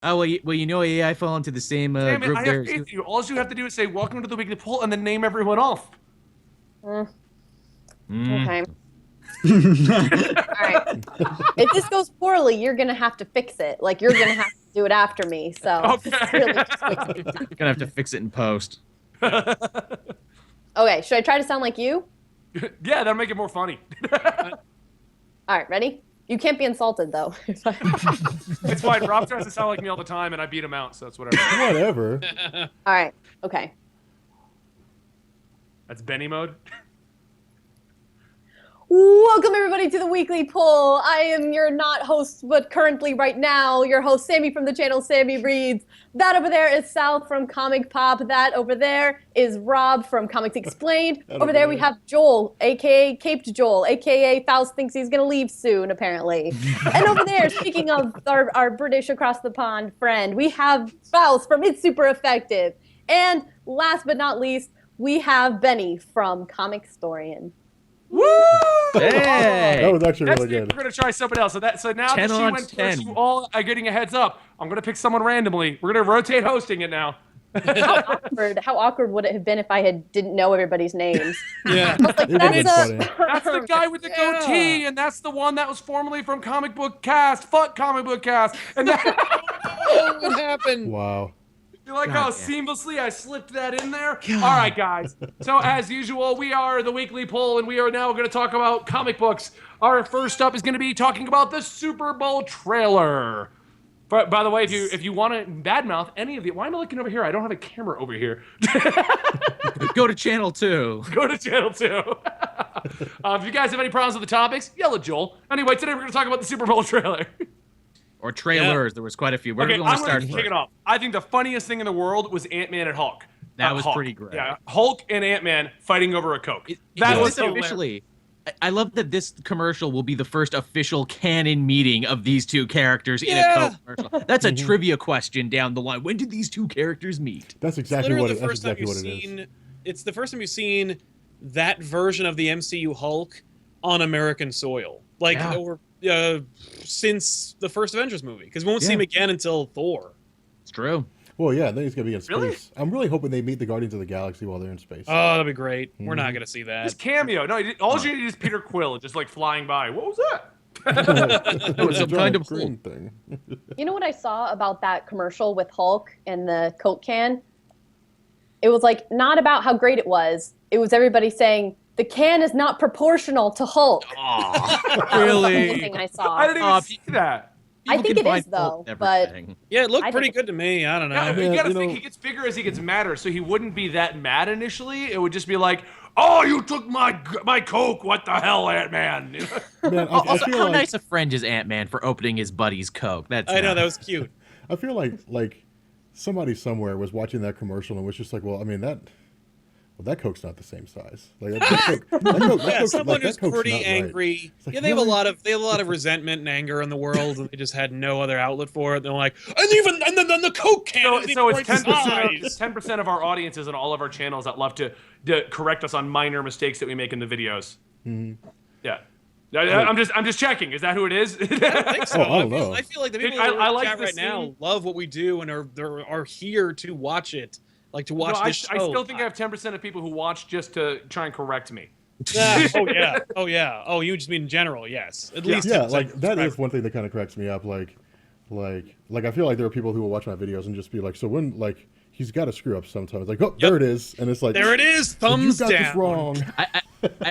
Oh, well, AI fell into the same Damn it, group I have there. faith in you. All you have to do is say, welcome to the weekly poll, and then name everyone off. Mm, Mm. okay. All right. If this goes poorly, you're gonna have to fix it. Like you're gonna have to do it after me. So this is Okay. really just fixing time. Gonna have to fix it in post. Okay, should I try to sound like you? Yeah, that'll make it more funny. All right, ready? You can't be insulted though. It's fine. Rob tries to sound like me all the time, and I beat him out, so that's whatever. Whatever. All right. Okay. That's Benny mode. Welcome everybody to the weekly poll. I am your not host, but currently right now, your host Sammy from the channel Sammy Reads. That over there is Sal from Comic Pop. That over there is Rob from Comics Explained. Over there we have Joel, aka Caped Joel, aka Faust thinks he's gonna leave soon, apparently. And over there, speaking of our British across the pond friend, we have Faust from It's Super Effective. And last but not least, we have Benny from Comic Storian. Woo! Hey! That was actually Next really week good. we're gonna try something else. So now 10 that she on went 10. first, you all are getting a heads up. I'm gonna pick someone randomly. We're gonna rotate hosting it now. How awkward would it have been if I didn't know everybody's names? Yeah. I was like, It would be funny. That's the guy with the goatee, and that's the one that was formerly from Comic Book Cast. Fuck Comic Book Cast. And that, Oh, what happened? Wow. you like God, how yeah. seamlessly I slipped that in there? All right, guys. So as usual, we are the weekly poll, and we are now going to talk about comic books. Our first up is going to be talking about the Super Bowl trailer. But by the way, if you want to badmouth any of the, why am I looking over here? I don't have a camera over here. Go to channel 2. Go to channel 2. If you guys have any problems with the topics, yell at Joel. Anyway, today we're going to talk about the Super Bowl trailer. Or trailers. There was quite a few. Where do Okay, we want I'm to going start to first? kick it off. I think the funniest thing in the world was Ant-Man and Hulk. That was Hulk. pretty great. Yeah, Hulk and Ant-Man fighting over a Coke. That Is was this officially. I love that this commercial will be the first official canon meeting of these two characters in a Coke commercial. That's a trivia question down the line. When did these two characters meet? That's exactly Literally what the it, that's first time exactly you've what it is. seen. It's the first time you've seen that version of the MCU Hulk on American soil, like Yeah. over since the first Avengers movie, because we won't see Yeah. him again until Thor. It's true. Well, yeah, then he's gonna be in space. Really? I'm really hoping they meet the Guardians of the Galaxy while they're in space. Oh, that'd be great. We're not gonna see that. Just cameo. No, all you need is Peter Quill just like flying by. What was that? It was some kind of green thing. You know what I saw about that commercial with Hulk and the Coke can? It was like not about how great it was. It was everybody saying the can is not proportional to Hulk. Aw, That was the really? only thing I saw. I didn't even see that. I People think can it find is, though, fault in but- everything. Yeah, it looked I pretty think- good to me. I don't know. Yeah, Yeah, you gotta you think know- he gets bigger as he gets madder, so he wouldn't be that mad initially. It would just be like, "Oh, you took my Coke! What the hell, Ant-Man?" Man, I Also, feel how like nice a friend is Ant-Man for opening his buddy's Coke? That's I know that nice. was cute. I feel like somebody somewhere was watching that commercial and was just like, well, I mean that Coke's not the same size. Like that Yeah, someone who's Coke's pretty not right. angry. It's like, Yeah, they have really? a lot of resentment and anger in the world, and they just had no other outlet for it. They're like, and then the Coke can. So, isn't so even it's right 10%. size." 10% of our audiences and all of our channels that love to correct us on minor mistakes that we make in the videos. Yeah. I'm just checking. Is that who it is? I don't think so. Oh, I don't know. I feel like the Dude, people that I are in like chat the right now scene. love what we do and are here to watch it, like to watch No, this show. I still think I have 10% of people who watch just to try and correct me. Yeah. Oh yeah. Oh yeah. Oh, you just mean in general? Yes. At least Yeah, 10% like that is subscribers. one thing that kind of cracks me up. Like I feel like there are people who will watch my videos and just be like, so when like he's got to screw up sometimes. Like, oh, there it is, and it's like, There it is. "But Thumbs you got down. this wrong.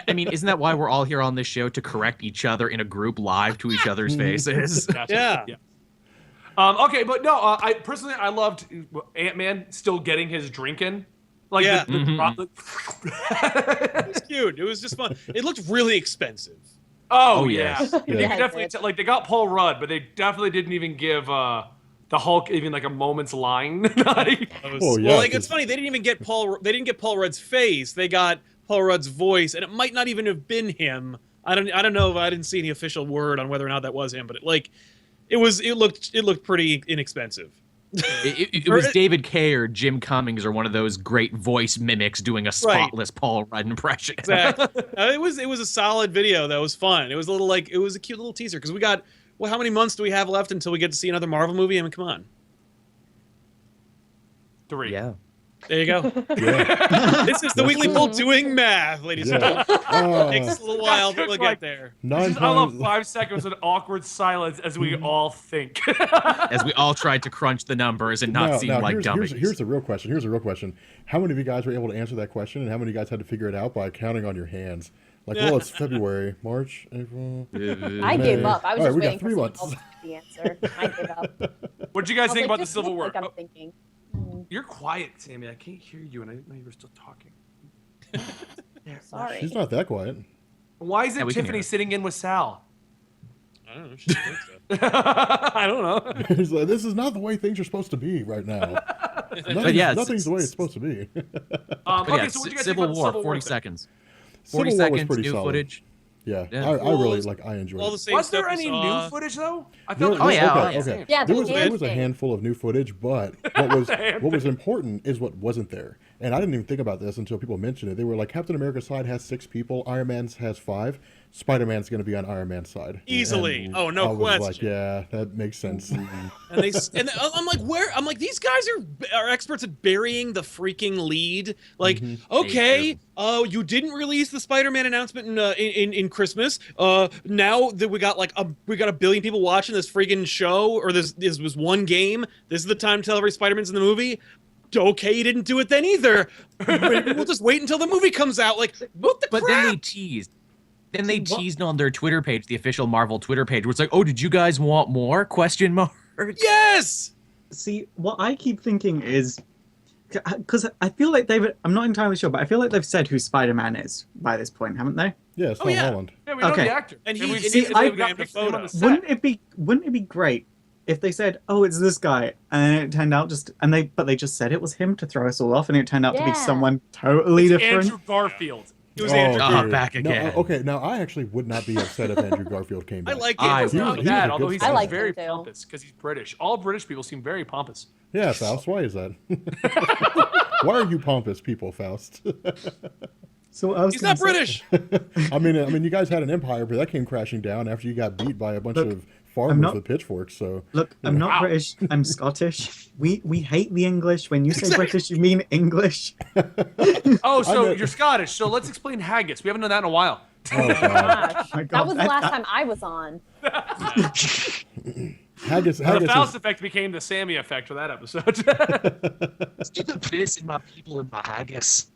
I mean, isn't that why we're all here on this show to correct each other in a group live to each other's faces? Yeah. Okay, but no, I personally I loved Ant-Man still getting his drink in. Like Yeah. the It's cute. It was just fun. It looked really expensive. oh, Oh, yeah. yes. You can Yeah, definitely it did. like they got Paul Rudd, but they definitely didn't even give the Hulk even like a moment's line. Like, Oh, yeah, well, like it's 'cause- funny. They didn't even get Paul. They didn't get Paul Rudd's face. They got Paul Rudd's voice, and it might not even have been him. I don't know if I didn't see any official word on whether or not that was him, but it looked pretty inexpensive. It was David Kay or Jim Cummings or one of those great voice mimics doing a spotless Paul Rudd impression. Exactly. It was a solid video that was fun. It was a cute little teaser because we got how many months do we have left until we get to see another Marvel movie? I mean, come on. 3. Yeah. There you go. Yeah. This is the weekly poll doing math, ladies and Yeah. gentlemen. Takes us a little while, but took we'll like- get there. Nine I love times. 5 seconds of awkward silence as we all think. As we all tried to crunch the numbers and not seem like dummies. here's the real question. Here's the real question. How many of you guys were able to answer that question, and how many of you guys had to figure it out by counting on your hands? Like, well, it's February, March, April. I gave up. I was All right, just we got waiting 3 for months. someone else to the answer. I gave up. What did you guys I was think like, about the just Civil look War? like I'm Oh, thinking. you're quiet, Sammy. I can't hear you, and I didn't know you were still talking. Sorry. She's not that quiet. Why is Yeah, it we can hear Tiffany her. sitting in with Sal? I don't know. She thinks so. I don't know. He's like, this is not the way things are supposed to be right now. yeah, Nothing's the way it's supposed to be. But Okay, yeah, so what did you guys Civil think about War, the Civil 40 War? seconds. Civil 40 War was seconds, pretty new solid. footage. Yeah, Yeah. I really Well, I enjoyed All it. the same Was stuff there we any saw. new footage though? I There- felt Oh, yeah, okay, oh, yeah. okay. Yeah, there the was hand a thing. handful of new footage, but what was important is what wasn't there. And I didn't even think about this until people mentioned it. They were like, Captain America's side has 6 people, Iron Man's has 5, Spider-Man's going to be on Iron Man's side. Easily. And Oh, no I was like, question. yeah, that makes sense. And I'm like, where? I'm like, these guys are experts at burying the freaking lead. Like, okay, you didn't release the Spider-Man announcement in Christmas. Now that we got a billion people watching this freaking show, or this was one game. This is the time to tell every Spider-Man's in the movie. Okay, you didn't do it then either. Maybe we'll just wait until the movie comes out. Like, what the But crap? then they teased. Then they teased on their Twitter page, the official Marvel Twitter page, where it's like, "Oh, did you guys want more?" Question mark. Yes. See, what I keep thinking is, because I feel like I'm not entirely sure, but I feel like they've said who Spider-Man is by this point, haven't they? Yeah, it's Tom yeah. Holland. Yeah, we know Okay. the actor. And we've he- seen and it, he- we've got I- pictures of him on the set. Wouldn't it be great if they said, "Oh, it's this guy," and then it turned out but they just said it was him to throw us all off, and it turned out to be Yeah. someone totally different. Andrew Garfield. It was Andrew. Oh, dude. back No, again. okay, now I actually would not be upset if Andrew Garfield came I back. like it. I He's not He was a bad, good although he Spider-Man. seems I like very him, too. pompous because he's British. All British people seem very pompous. Yeah, Faust, why is that? Why are you pompous people, Faust? So what I was He's gonna not say- British. I mean, you guys had an empire, but that came crashing down after you got beat by a bunch of farmers not- with pitchforks. So Look, I'm not Wow. British. I'm Scottish. We hate the English. When you say British, you mean English. Oh, so meant- you're Scottish. So let's explain haggis. We haven't done that in a while. oh god, Gosh, my that God, was the last time I was on. haggis The is Faust effect became the Sammy effect for that episode. Get the piss in my people in my haggis.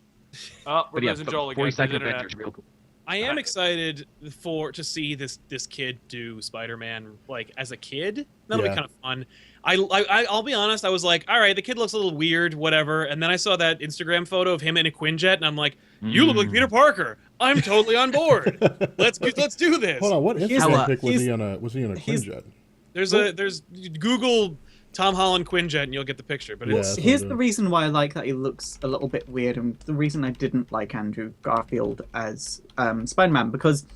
Oh, we're But yeah, losing Joel again. 40 His second internet. effect is real cool. I am excited to see this kid do Spider-Man like as a kid. That'll Yeah. be kind of fun. I'll be honest. I was like, all right, the kid looks a little weird, whatever. And then I saw that Instagram photo of him in a Quinjet, and I'm like, you look like Peter Parker. I'm totally on board. Let's do this. Hold on, what He's- Instagram pic was he's- he on a he's- Quinjet? There's Google Tom Holland Quinjet, and you'll get the picture. But Yeah. it's That's Here's what I'm the reason why I like that he looks a little bit weird, and the reason I didn't like Andrew Garfield as Spider-Man, because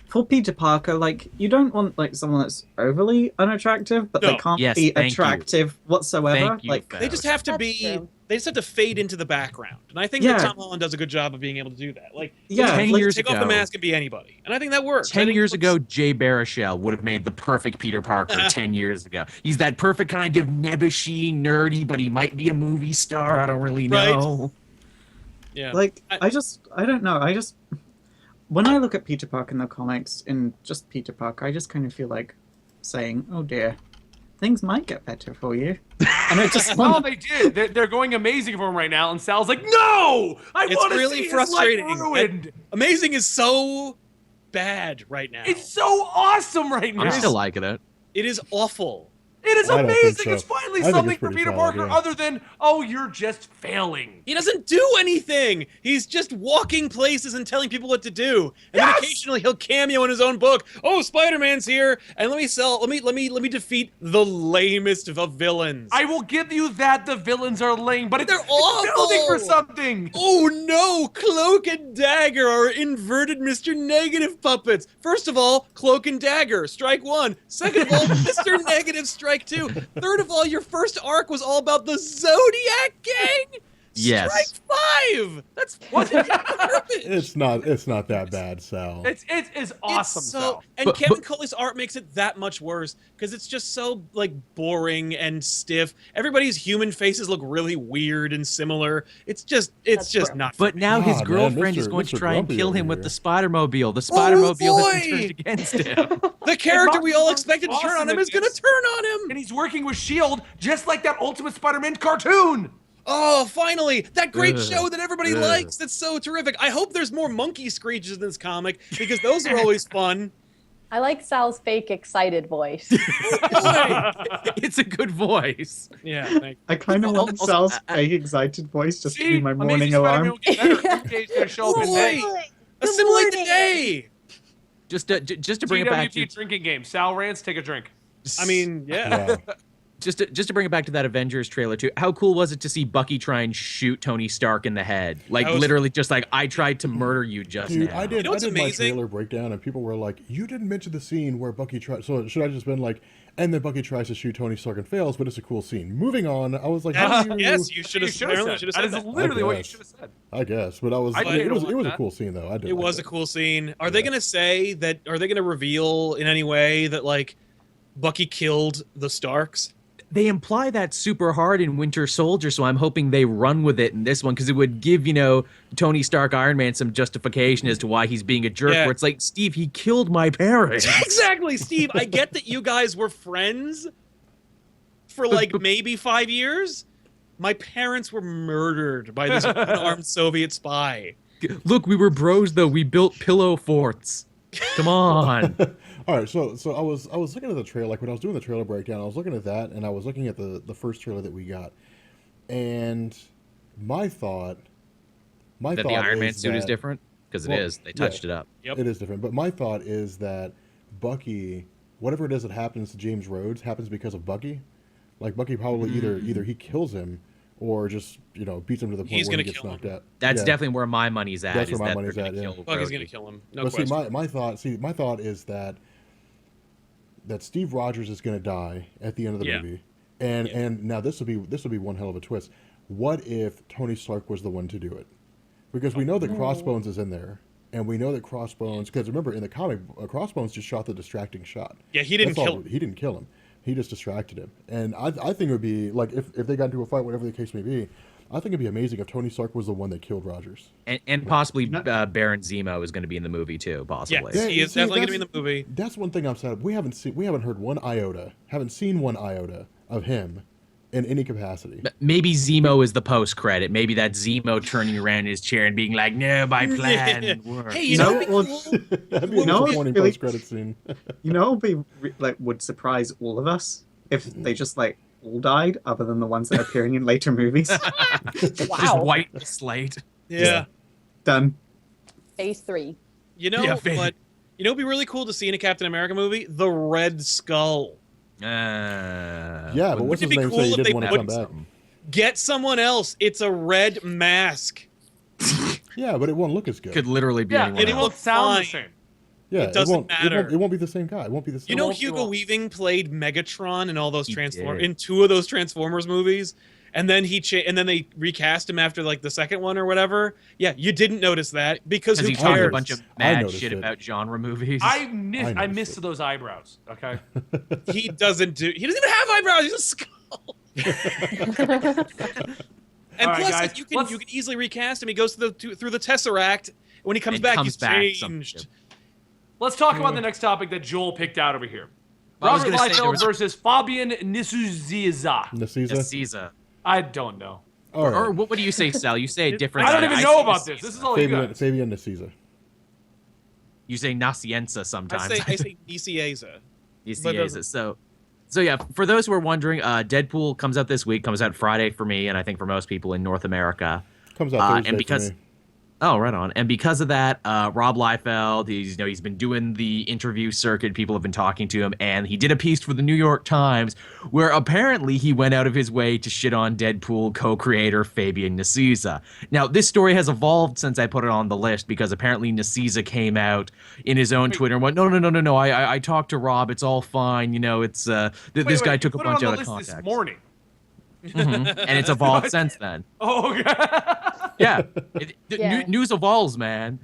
for Peter Parker, like, you don't want like someone that's overly unattractive, but they No. can't Yes, be thank you. attractive whatsoever. Thank you, like, Faust. they just have to That's be. true. They just have to fade into the background, and I think Yeah. that Tom Holland does a good job of being able to do that. Like, Yeah, 10 like, years take off the ago. mask and be anybody, and I think that works. I 10 think years it looks- ago, Jay Baruchel would have made the perfect Peter Parker 10 years ago. He's that perfect kind of nebbishy, nerdy, but he might be a movie star. I don't really Right. know. yeah. like I don't know. When I look at Peter Parker in the comics, in just Peter Parker, I just kind of feel like saying, "Oh dear, things might get better for you." And I just Well, want they did. They're going amazing for him right now, and Sal's like, "No, I It's want to really see frustrating. his life ruined." Amazing is so bad right now. It's so awesome right now. I'm still liking it. It is awful. It is I don't think amazing. so. It's finally I think something it's for pretty Peter solid, Parker yeah. other than, "Oh, you're just failing." He doesn't do anything. He's just walking places and telling people what to do. And Yes! then occasionally he'll cameo in his own book. Oh, Spider-Man's here, and let me defeat the lamest of villains. I will give you that the villains are lame, but They're it's building for awful. something. Oh no! Cloak and Dagger are inverted Mr. Negative puppets. First of all, Cloak and Dagger, strike one. Second of all, Mr. Negative, strike two. Third of all, your first arc was all about the Zodiac Gang. Yes. Strike 5. That's What? It's not that bad, Sal. It's awesome. It's so, Sal. and Kevin Coley's art makes it that much worse because it's just so like boring and stiff. Everybody's human faces look really weird and similar. It's just true. not. But now his man, girlfriend is Mr. going to try and Grumpy kill over him with here. the Spider-Mobile. The Spider-Mobile has been boy! turned against him. The character we all Mark expected to turn awesome on him in is going to this. turn on him. And he's working with S.H.I.E.L.D. just like that Ultimate Spider-Man cartoon. Oh, finally! That great Ugh. show that everybody Ugh. likes. That's so terrific. I hope there's more monkey screeches in this comic because those are always fun. I like Sal's fake excited voice. It's a good voice. Yeah, thank I kind of want Also, Sal's fake excited voice just to See, be my Amazing morning Spider-Man alarm. will get better. Every day's gonna show up in May. Boy, assimilate the day. Just to bring it back to TWT drinking game. Sal rants, take a drink. I mean, yeah. Yeah. just to bring it back to that Avengers trailer too. How cool was it to see Bucky try and shoot Tony Stark in the head? Like That was- literally, just like I tried to murder you just Dude, now. I did. know I what's did my amazing? trailer breakdown, and people were like, "You didn't mention the scene where Bucky tried." So should I just been like, and then Bucky tries to shoot Tony Stark and fails, but it's a cool scene. Moving on, I was like, how do you, Yes, you should You have. should Apparently, have should said. have That said is that. literally what you guess. should have said. I guess, but I was. I It didn't was want a that. cool scene though. I did. It like was a it. cool scene. Are they going to say that? Are they going to reveal in any way that like Bucky killed the Starks? They imply that super hard in Winter Soldier, so I'm hoping they run with it in this one because it would give, Tony Stark Iron Man some justification as to why he's being a jerk. Yeah. Where it's like, Steve, he killed my parents. Exactly, Steve. I get that you guys were friends for like maybe 5 years. My parents were murdered by this unarmed Soviet spy. Look, we were bros though. We built pillow forts. Come on. All right, so I was looking at the trailer, like when I was doing the trailer breakdown, I was looking at that, and I was looking at the first trailer that we got, and my thought That the Iron Man is suit is that- different because it Well, is. They touched yeah. it up. Yep. It is different, but my thought is that Bucky, whatever it is that happens to James Rhodes, happens because of Bucky. Like Bucky probably either he kills him or just beats him to the point He's where he gonna gets kill him. knocked out. That's Yeah. definitely where my money's at. That's is where my that money's they're at, gonna yeah. kill Bucky's Rhodey. going to kill him. No But see, question. my thought is that Steve Rogers is going to die at the end of the Yeah. movie, and now this will be one hell of a twist. What if Tony Stark was the one to do it? Because we know that Crossbones is in there, and we know that Crossbones. Because remember, in the comic, Crossbones just shot the distracting shot. Yeah, he didn't That's all- kill him. He didn't kill him. He just distracted him. And I think it would be like if they got into a fight, whatever the case may be. I think it'd be amazing if Tony Stark was the one that killed Rogers. And possibly Baron Zemo is going to be in the movie too, possibly. Yes, he is see, definitely going to be in that's- the movie. That's one thing I'm sad. We haven't heard one iota, haven't seen one iota of him in any capacity. Maybe Zemo is the post credit. Maybe that's Zemo turning around in his chair and being like, "No, my plan didn't work." Hey, you know, No, what'd be well, cool? That'd be a No, disappointing really- post-credit scene. would surprise all of us if they just all died, other than the ones that are appearing in later movies. Just Wow. wipe the slate. Yeah. Done. Phase 3. You know Yeah, what? It'd be really cool to see in a Captain America movie, the Red Skull. Yeah, but what's Wouldn't his it be name cool say he if didn't they want to come put back? Get someone else. It's a red mask. Yeah, but it won't look as good. Could literally be Yeah, anyone and it else. won't sound the fine. same. Yeah, it doesn't won't, matter. It won't be the same guy. It won't be the same. You know, won't Hugo do it. Weaving played Megatron in all those He Transformers did. in 2 of those Transformers movies, and then and then they recast him after like the second one or whatever. Yeah, you didn't notice that because Because who he talked a cares? bunch of I mad noticed shit it. about genre movies. I noticed missed it. those eyebrows. Okay. He doesn't even have eyebrows. He's a skull. And All right, plus, guys, like, you can let's- easily recast him. He goes through the Tesseract. When he comes It back, comes he's back changed. some- Let's talk about the next topic that Joel picked out over here. I was Robert gonna say there Liefeld was- versus Fabian Nisuziza. Nacisa? Caesar. I don't know. All right. Or what do you say, Sal? You say it different. I don't than even say know about Caesar. this. This is all you Fabian, guys. Fabian Nacisa. You say Nacienza sometimes. I say Nicieza. You But see, doesn't- so yeah. For those who are wondering, Deadpool comes out this week. Comes out Friday for me, and I think for most people in North America. Comes out Thursday and because for me. Oh, right on. And because of that, Rob Liefeld, he's been doing the interview circuit. People have been talking to him, and he did a piece for the New York Times where apparently he went out of his way to shit on Deadpool co-creator Fabian Nicieza. Now, this story has evolved since I put it on the list because apparently Nicieza came out in his own Twitter and went, no. I talked to Rob. It's all fine. It's this guy took a Put it on bunch the out of list context. this morning. And it's evolved since then. Oh, okay. Yeah, Yeah. news evolves, man.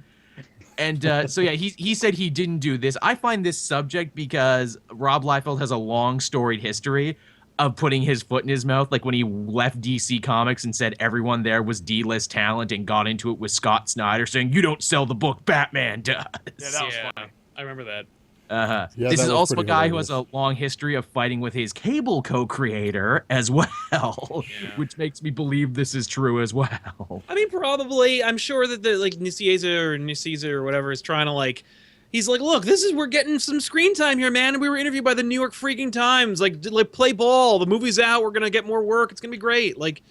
And so yeah, he said he didn't do this. I find this subject because Rob Liefeld has a long storied history of putting his foot in his mouth, like when he left DC Comics and said everyone there was D-list talent and got into it with Scott Snyder saying you don't sell the book, Batman does. Yeah, that was funny. I remember that. Uh-huh. Yeah, This that is was also a pretty guy who has hilarious. a long history of fighting with his Cable co-creator as well, which makes me believe this is true as well. I mean, probably. I'm sure that the like Nicieza or whatever is trying to like. He's like, look, we're getting some screen time here, man. And we were interviewed by the New York freaking Times. Like, play ball. The movie's out. We're gonna get more work. It's gonna be great. Like,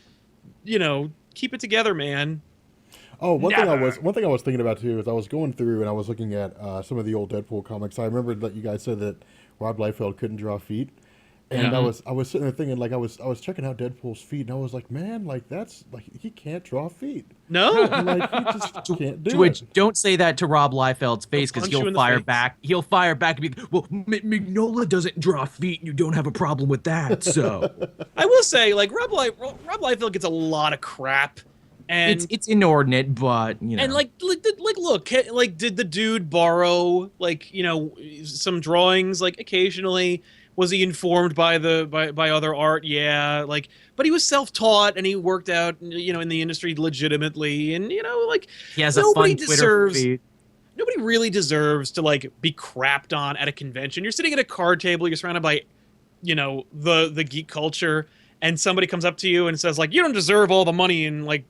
keep it together, man. Oh, one thing Never. I was thinking about too is I was going through and I was looking at some of the old Deadpool comics. I remember that you guys said that Rob Liefeld couldn't draw feet, and I was sitting there thinking like I was checking out Deadpool's feet and I was like, man, like that's like he can't draw feet. No. Like he just can't do Which it. don't say that to Rob Liefeld's face because punch you he'll in the fire face. back. He'll fire back and be, well, Mignola doesn't draw feet, and you don't have a problem with that. So I will say, like Rob Liefeld gets a lot of crap, and it's inordinate, but and like look, like did the dude borrow like some drawings like occasionally? Was he informed by other art? Yeah, like, but he was self-taught and he worked out, in the industry legitimately, and like he has a nobody fun Twitter feed. Nobody really deserves to like be crapped on at a convention. You're sitting at a card table, you're surrounded by, the geek culture, and somebody comes up to you and says like, you don't deserve all the money and like,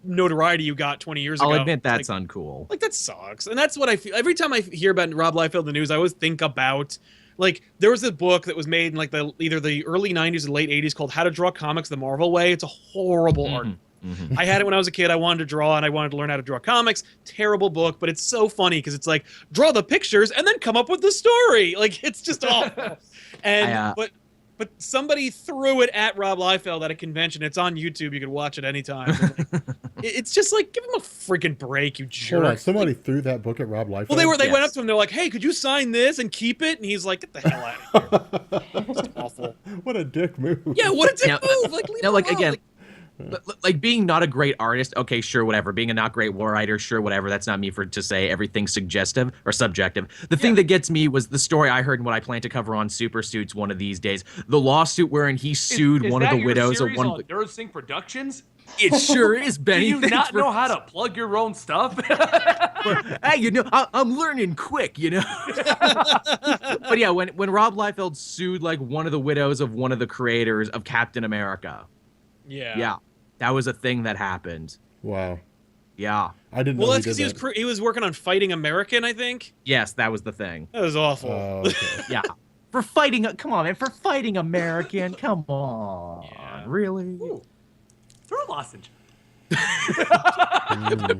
notoriety you got 20 years ago. I'll admit that's like, uncool. Like that sucks. And that's what I feel every time I hear about Rob Liefeld in the news. I always think about like there was a book that was made in like either the early 90s or late 80s called How to Draw Comics the Marvel Way. It's a horrible art. I had it when I was a kid. I wanted to draw and I wanted to learn how to draw comics. Terrible book, but it's so funny because it's like draw the pictures and then come up with the story. Like it's just awful. And but somebody threw it at Rob Liefeld at a convention. It's on YouTube. You can watch it anytime. It's just like, give him a freaking break, you jerk. Hold on, somebody threw that book at Rob Liefeld. Well, they went Yes. up to him. They're like, "Hey, could you sign this and keep it?" And he's like, "Get the hell out of here!" It's awful. What a dick move. Yeah, what a dick Now- move. Like, leave Now, him like alone. again, like being not a great artist, okay, sure, whatever. Being a not great writer, sure, whatever. That's not me to say everything's suggestive or subjective. The thing that gets me was the story I heard and what I plan to cover on Super Suits one of these days. The lawsuit wherein he sued Is one of that the your widows of series one. on Nerd Productions? It sure is, Do Benny. you Thanks not for- know how to plug your own stuff? Hey, I'm learning quick, But yeah, when Rob Liefeld sued like one of the widows of one of the creators of Captain America, yeah, that was a thing that happened. Wow. Yeah. I didn't know well, he that's because did that. he was working on Fighting American, I think. Yes, that was the thing. That was awful. Okay. Yeah. For fighting, come on, man. For fighting American, come on. Yeah. Really? Ooh, throw a lozenge.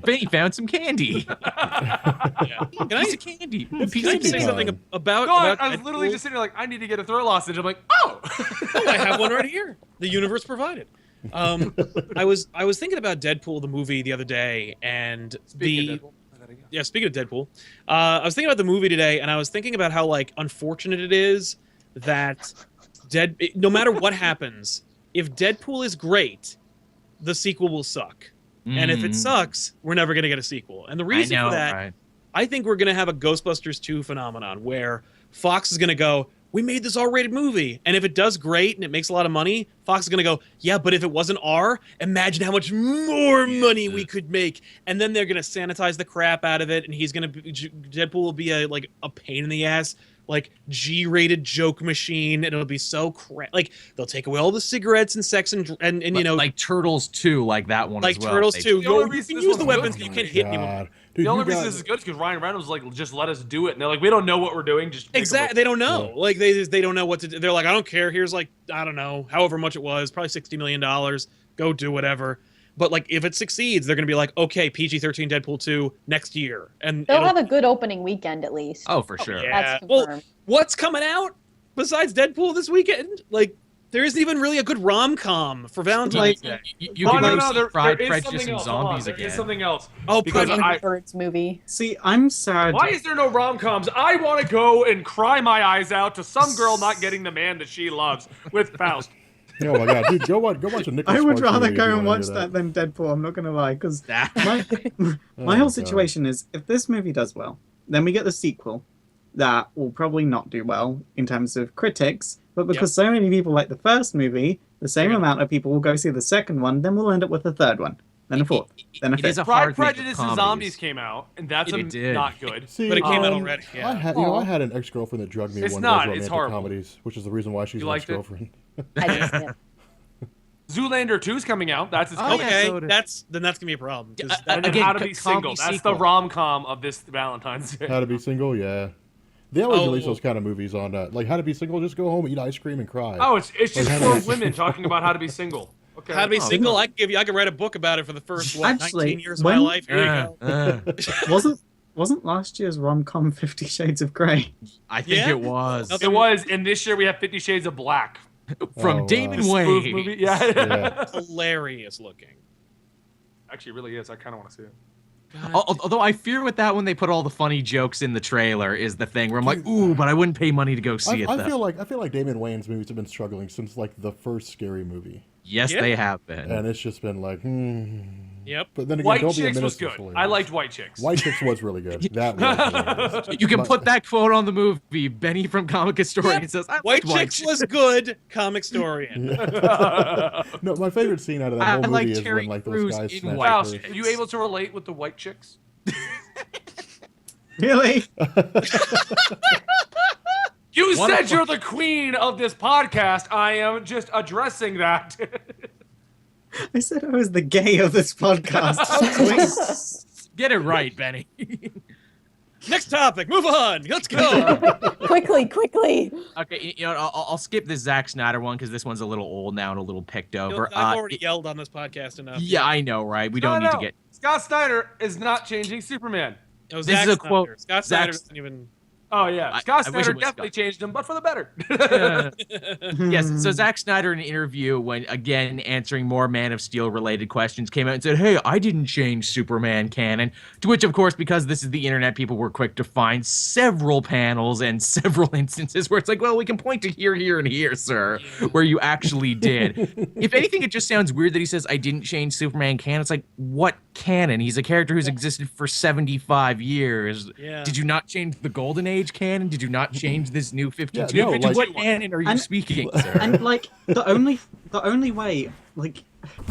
Benny found some candy. Yeah. Can I Piece of candy. It's Piece Can I of say candy something time. about? No, I about was literally Deadpool? just sitting there like, I need to get a throw lozenge. I'm like, oh. Oh, I have one right here. The universe provided. I was thinking about Deadpool the movie the other day, and Speaking of Deadpool, yeah, speaking of Deadpool, I was thinking about the movie today, and I was thinking about how like unfortunate it is that no matter what happens, if Deadpool is great, the sequel will suck, and if it sucks, we're never gonna get a sequel. And the reason I know, for that, right? I think we're gonna have a Ghostbusters 2 phenomenon where Fox is gonna go, we made this R-rated movie, and if it does great and it makes a lot of money, Fox is gonna go, yeah, but if it wasn't R, imagine how much more money we could make. And then they're gonna sanitize the crap out of it, and Deadpool will be a pain in the ass, like G-rated joke machine, and it'll be so like they'll take away all the cigarettes and sex and like Turtles 2, like that one like as well. Turtles They- 2. The only You reason can this use the one's weapons, good- but you can't hit anyone. God. Dude, The only you reason got- this is good is because Ryan Reynolds was like, just let us do it. And they're like, we don't know what we're doing. Just make a Exactly. movie." They don't know. Like they don't know what to do. They're like, I don't care. Here's like, I don't know, however much it was, probably $60 million. Go do whatever. But like, if it succeeds, they're gonna be like, okay, PG-13 Deadpool 2 next year, and They'll it'll- have a good opening weekend at least. Oh, for sure. yeah. That's Well, confirmed. what's coming out besides Deadpool this weekend? Like, there isn't even really a good rom-com for Valentine's Day. You Oh, can no, go no, see there Pride, is Prejudice, something and else. Hold on, Zombies there is again. something else. Oh, because Pride- I, Birds movie. See, I'm sad. why is there no rom-coms? I want to go and cry my eyes out to some girl not getting the man that she loves with Faust. Oh my god, dude, go watch a Nicholas I would Sparks rather movie if go you and wanna watch do that than Deadpool. I'm not gonna lie, because That- my whole situation is if this movie does well, then we get the sequel that will probably not do well in terms of critics, but because so many people like the first movie, the same amount of people will go see the second one, then we'll end up with a third one, then a fourth, then a it is fifth. a Pride, hard thing with Prejudice, and comedies. Zombies came out, and that's It did. not good. See, But it came out already, yeah. I had an ex-girlfriend that drugged me It's one not, of those it's romantic horrible. comedies, which is the reason why she's You my liked it? ex-girlfriend. I just can't. Zoolander 2's coming out. That's its Oh, coming. yeah, Okay, so it is. that's gonna be a problem. 'cause that- And then Again, How to Be comedy Single. That's the sequel. rom-com of this Valentine's Day. How to Be Single, yeah. They always release Oh. those kind of movies on, like How to Be Single, just go home, eat ice cream, and cry. Oh, it's just Like, four women talking about how to be single. Okay. How to be Oh, single? I could write a book about it for the first Actually, 19 years of my when- life. Here you go. Wasn't last year's rom-com 50 Shades of Grey? I think Yeah? it was It was, and this year we have 50 Shades of Black. from Oh, Damon wow. Spoof Wayne. movie. Yeah. Yeah. Hilarious looking. Actually, it really is. I kind of want to see it. Although I fear with that when they put all the funny jokes in the trailer is the thing where I'm like, ooh, but I wouldn't pay money to go see it. I though. feel like Damon Wayans movies have been struggling since like the first Scary Movie, Yes, Yeah. they have been. and it's just been like, Yep. But then again, White Don't Be a Chicks was Menace good. hilarious. I liked White Chicks. White Chicks was really good. That was hilarious. You can But- put that quote on the movie. Benny from Comic Historian says, I White liked Chicks was good. Comic Historian. No, my favorite scene out of that I whole movie like is Terry when like those Crews guys in snatch Wow, her. are you able to relate with the White Chicks? Really? You What said a you're the queen of this podcast. I am just addressing that. I said I was the gay of this podcast. Get it right, Benny. Next topic. Move on. Let's go. quickly. Okay, you know, I'll skip this Zack Snyder one because this one's a little old now and a little picked over. I've already yelled on this podcast enough. Yeah, I know, right? We don't need to get. Scott Snyder is not changing Superman. It was This Zack is a Snyder. quote. Scott Snyder Zack's- doesn't even. Oh yeah, I Scott wish Snyder it was definitely Scott. changed him, but for the better. Yes, so Zack Snyder in an interview when again answering more Man of Steel related questions came out and said, "Hey, I didn't change Superman canon." To which of course, because this is the internet, people were quick to find several panels and several instances where it's like, "Well, we can point to here, here, and here, sir, where you actually did." If anything, it just sounds weird that he says, "I didn't change Superman canon." It's like, what canon? He's a character who's existed for 75 years. Yeah. Did you not change the Golden Age canon? Did you not change this new 52? Yeah, no, like- What canon are you And- speaking, sir? And like the only way like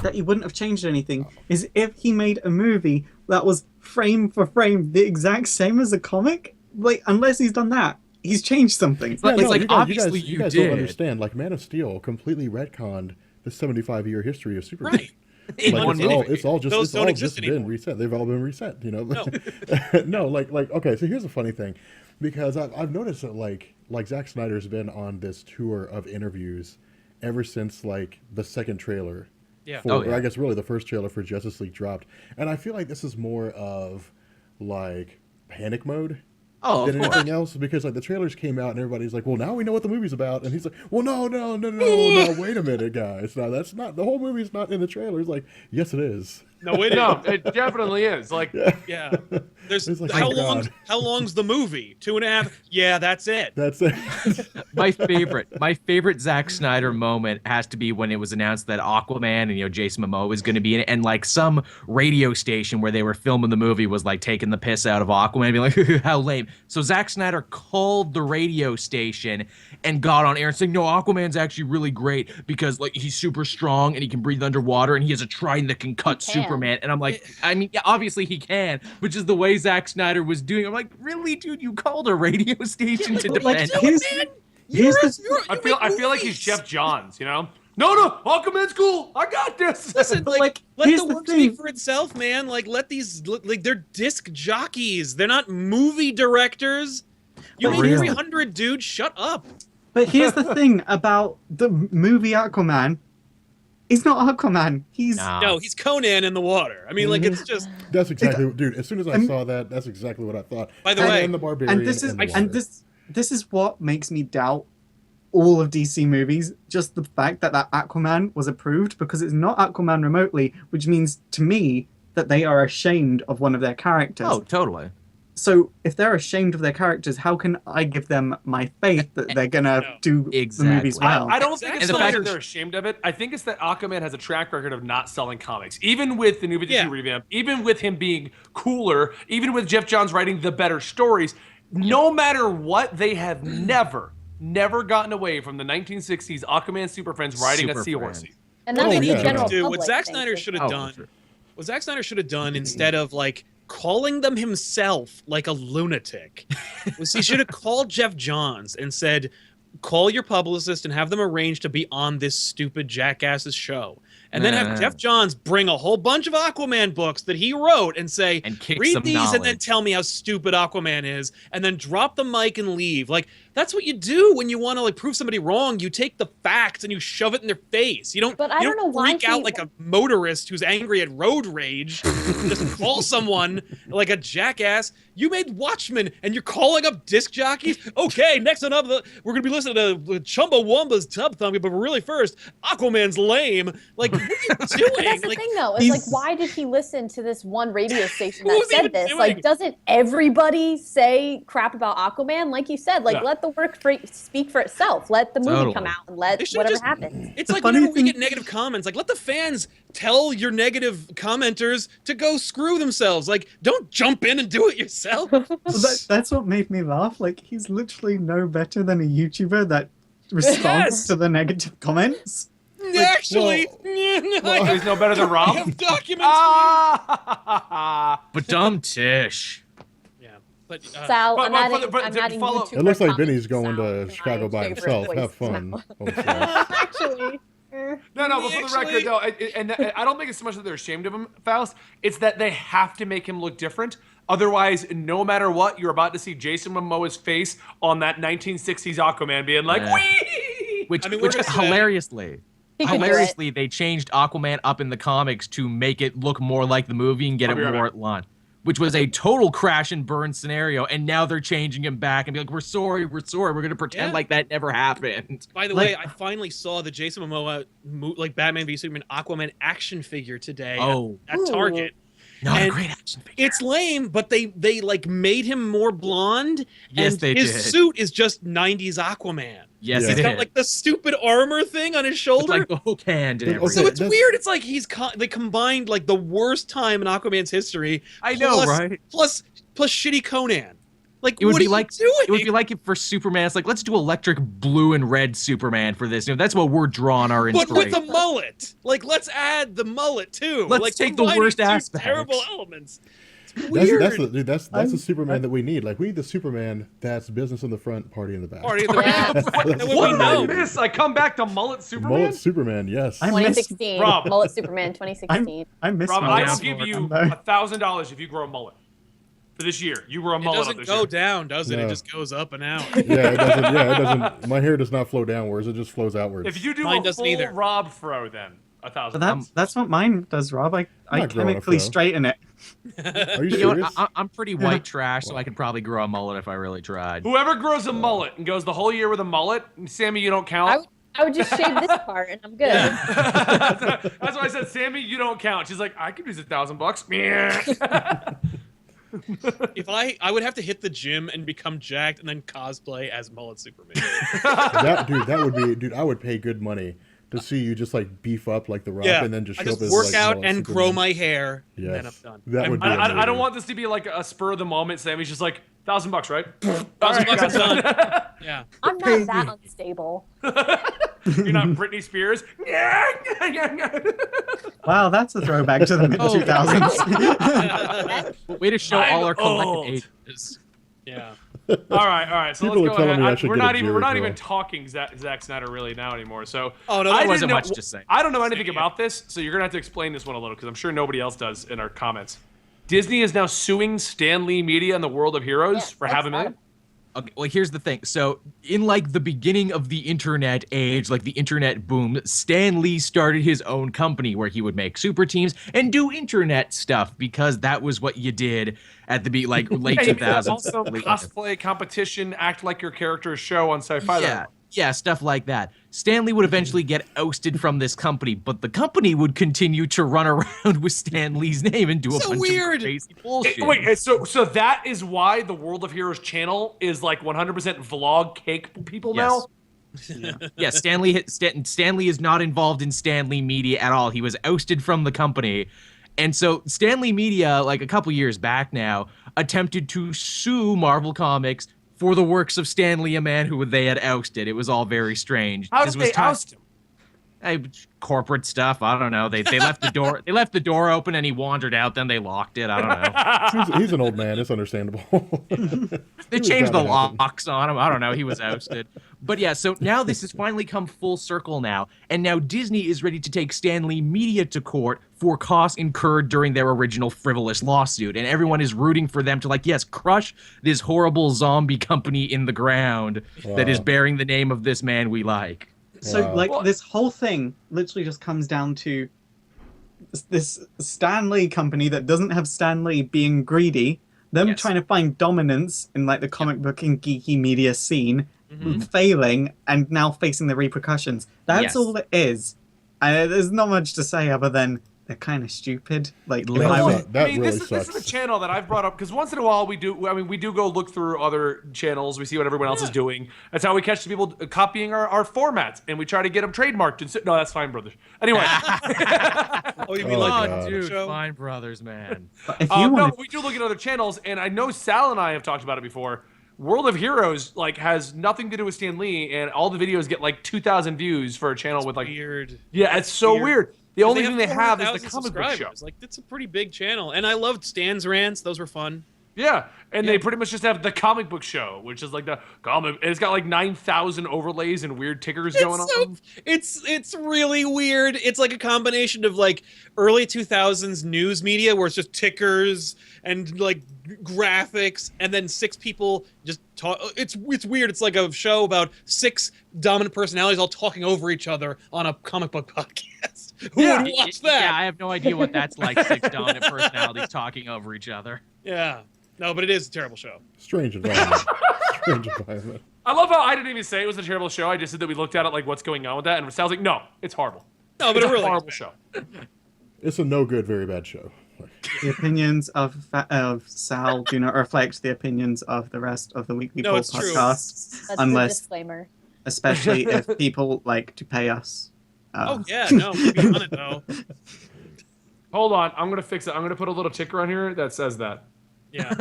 that he wouldn't have changed anything is if he made a movie that was frame for frame the exact same as a comic. Like unless he's done that, he's changed something. But Yeah, it's like, you guys, obviously you you guys did. don't understand. Like Man of Steel completely retconned the 75-year history of Superman. Right. In Like, one it's all movie. just Those it's don't all exist just anymore. been reset. They've all been reset. You know. No. No, like okay. So here's a funny thing, because I've noticed that like Zack Snyder's been on this tour of interviews ever since like the second trailer. Yeah. For, Oh, yeah. or I guess really the first trailer for Justice League dropped, and I feel like this is more of like panic mode Oh, than of course. anything else, because like the trailers came out and everybody's like, well, now we know what the movie's about, and he's like, well, no, wait a minute, guys, no, that's not, the whole movie's not in the trailer. He's like, yes, it is. No, wait. No, it definitely is. Like, Yeah. There's It's like, how oh, long? God. How long's the movie? 2.5. Yeah, that's it. That's it. my favorite Zack Snyder moment has to be when it was announced that Aquaman and Jason Momoa was going to be in it, and like some radio station where they were filming the movie was like taking the piss out of Aquaman, being like, how lame. So Zack Snyder called the radio station and got on air and saying, no, Aquaman's actually really great because like he's super strong and he can breathe underwater and he has a trident that can cut He can. Superman. And I'm like, I mean, yeah, obviously he can, but just the way Zack Snyder was doing, I'm like, really, dude, you called a radio station to But, like, defend? here's the I feel like he's Jeff Johns. You know? No, Aquaman's cool. I got this. Listen, But, like, like, let here's the the work speak thing. for itself, man. Like, let these, like, they're disc jockeys. They're not movie directors. You For made real. 300, dude. Shut up. But here's the thing about the movie Aquaman. He's not Aquaman. He's Nah. No, he's Conan in the water. I mean, like, it's just. That's exactly, dude. As soon as I saw that, that's exactly what I thought. By the way- and the Barbarian, and this is the water. and this is what makes me doubt all of DC movies. Just the fact that Aquaman was approved, because it's not Aquaman remotely, which means to me that they are ashamed of one of their characters. Oh, totally. So if they're ashamed of their characters, how can I give them my faith that they're gonna do the movies Exactly. well? I don't think it's And so the much fact that that- they're ashamed of it. I think it's that Aquaman has a track record of not selling comics. Even with the New 52 revamp, even with him being cooler, even with Jeff Johns writing the better stories, no matter what, they have never gotten away from the 1960s Aquaman Super Friends riding a Super seahorse. Friends. And that's Oh, the yeah. general Dude, what public Zack thinks Snyder it. should have Oh, done, sure. what Zack Snyder should have done instead of like calling them himself like a lunatic, was he should have called Jeff Johns and said, call your publicist and have them arrange to be on this stupid jackass's show. And then have Jeff Johns bring a whole bunch of Aquaman books that he wrote and say, And kick read some these and then knowledge. tell me how stupid Aquaman is, and then drop the mic and leave. Like, that's what you do when you want to like prove somebody wrong. You take the facts and you shove it in their face. You don't, But I you don't know why freak out he- like a motorist who's angry at road rage. Just call someone like a jackass. You made Watchmen and you're calling up disc jockeys? Okay, next one up, we're going to be listening to Chumbawamba's Tub Thumping, but really first, Aquaman's lame. Like, what are you doing? But that's the Like, thing, though. Is like, why did he listen to this one radio station that Who's even said this? doing Like, it? doesn't everybody say crap about Aquaman? Like you said, like Yeah. let the work speak for itself. Let the movie Totally. come out and let They should've whatever just- happens. It's like funny whenever we thing- get negative comments, like let the fans tell your negative commenters to go screw themselves. Like, don't jump in and do it yourself. Well, that's what made me laugh. Like, he's literally no better than a YouTuber that responds Yes. to the negative comments. Actually, He's no better than I Rob. have documents. Ah! But dumb Tish. Yeah, but Sal, but- I'm but- adding, but I'm to adding follow- YouTuber It looks like comments Benny's going Sal to my Chicago by favorite himself. voice Have fun. now. No, Actually. but for the record, Actually- though, I don't think it's so much that they're ashamed of him, Faust. It's that they have to make him look different. Otherwise, no matter what, you're about to see Jason Momoa's face on that 1960s Aquaman being like, Yeah. wee! Which, I mean, we're which gonna say- hilariously, He can do it. hilariously, they changed Aquaman up in the comics to make it look more like the movie and get I'll be it right more back. at line. Which was a total crash and burn scenario, and now they're changing him back and be like, we're sorry, we're gonna pretend Yeah. like that never happened. By the Like- way, I finally saw the Jason Momoa like Batman v Superman Aquaman action figure today Oh. at Target. Not a And great action figure. It's lame, but they like made him more blonde. Yes, and they his did. suit is just 90s Aquaman. Yes, Yeah. it He's got did. like the stupid armor thing on his With, shoulder. like the hook hand and Okay, everything. So it's that's- weird. It's like they combined like the worst time in Aquaman's history. I know, plus- right? Plus shitty Conan. Like, It would what be are like you doing? it would be like if for Superman, it's like let's do electric blue and red Superman for this. You know, that's what we're drawing our but with inspiration. a mullet. Like, let's add the mullet too. Let's like, take the combining worst two aspects. Terrible elements. It's That's, weird. that's the I'm- Superman that we need. Like, we need the Superman that's business in the front, party in the back. Party of the Yeah. That way What we did I know. miss? I come back to Mullet Superman? Mullet Superman, yes. I miss- 2016. Rob. Mullet Superman 2016. I miss Rob, my I will dad give for it, you and, $1,000 if you grow a mullet. For this year. You grow a It mullet up doesn't this go year. down, does it? It No. just goes up and out. Yeah, it doesn't. Yeah, it doesn't. My hair does not flow downwards. It just flows outwards. If you do Mine a doesn't full either. Rob fro, then $1,000. But that's what mine does, Rob. I not growing a chemically fro. straighten it. Are you You know serious? what? I'm pretty white trash, so I could probably grow a mullet if I really tried. Whoever grows a mullet and goes the whole year with a mullet, Sammy, you don't count. I would just shave this part and I'm good. That's why I said, Sammy, you don't count. She's like, I could use $1,000. Meh. If I would have to hit the gym and become jacked and then cosplay as Mullet Superman. that would be, dude. I would pay good money to see you just like beef up like the Rock, Yeah, and then just I show just up as work like, out Mullet and grow Superman. my hair, and then I'm Yes, done. that would be. I don't amazing. want this to be like a spur of the moment. Sammy's just like, $1,000, right? $1,000 I'm done. Yeah. I'm not that unstable. You're not Britney Spears. Wow, that's a throwback to the mid Oh. 2000s. Way to show I'm all our collective old. ages. Yeah. all right. So People let's are go telling me I ahead. should We're get a not even Jerry curl. talking Zack Snyder really now anymore. So Oh, no, I that wasn't didn't know- much to say. I don't know anything Same here. about this, so you're gonna have to explain this one a little because I'm sure nobody else does in our comments. Disney is now suing Stan Lee Media and the World of Heroes Yeah, for that's $500,000. Okay, well, here's the thing. So, in like the beginning of the internet age, like the internet boom, Stan Lee started his own company where he would make super teams and do internet stuff because that was what you did at the late Hey, 2000s. also late- cosplay competition, act like your character's show on Sci-Fi. Yeah. Yeah, stuff like that. Stan Lee would eventually get ousted from this company, but the company would continue to run around with Stan Lee's name and do a So bunch weird. of crazy bullshit. So that is why the World of Heroes channel is like 100% vlog cake people now? Yeah, Stan Lee is not involved in Stan Lee Media at all. He was ousted from the company. And so Stan Lee Media, like a couple years back now, attempted to sue Marvel Comics for the works of Stan Lee, a man who they had ousted. It was all very strange. How did they oust him? Corporate stuff. I don't know. They left the door. They left the door open, and he wandered out. Then they locked it. I don't know. He's an old man. It's understandable. They changed the locks on him. I don't know. He was ousted. But yeah, so now this has finally come full circle now, and now Disney is ready to take Stan Lee Media to court for costs incurred during their original frivolous lawsuit, and everyone is rooting for them to, like, yes, crush this horrible zombie company in the ground that is bearing the name of this man we like. So, this whole thing literally just comes down to this Stan Lee company that doesn't have Stan Lee being greedy, them trying to find dominance in, like, the comic book and geeky media scene, failing, and now facing the repercussions. That's all it is. And there's not much to say other than they're kind of stupid. Like, this is a channel that I've brought up because once in a while we do go look through other channels. We see what everyone else is doing. That's how we catch the people copying our formats, and we try to get them trademarked. And no, that's Fine Brothers. Anyway. You mean like dude, Fine Brothers, man. No, we do look at other channels, and I know Sal and I have talked about it before. World of Heroes has nothing to do with Stan Lee, and all the videos get like 2,000 views for a channel with like weird. Yeah, it's so weird. The only thing they have is the comic book show. Like, it's a pretty big channel, and I loved Stan's rants; those were fun. Yeah, and they pretty much just have the comic book show, which is like the comic. And it's got like 9,000 overlays and weird tickers going on. It's really weird. It's like a combination of like early 2000s news media, where it's just tickers and like graphics, and then 6 people just talk. It's weird. It's like a show about 6 dominant personalities all talking over each other on a comic book podcast. Who would watch that? Yeah, I have no idea what that's like. 6 dominant personalities talking over each other. Yeah. No, but it is a terrible show. Strange environment. Strange environment. I love how I didn't even say it was a terrible show. I just said that we looked at it like, what's going on with that? And Sal's like, no, it's horrible. No, but it's it really a horrible show. It's a no good, very bad show. The opinions of Sal do not reflect the opinions of the rest of the Weekly Poll podcast. That's the disclaimer. Especially if people like to pay us. We'll be on it though. Hold on, I'm gonna fix it. I'm gonna put a little ticker on here that says that. Yeah.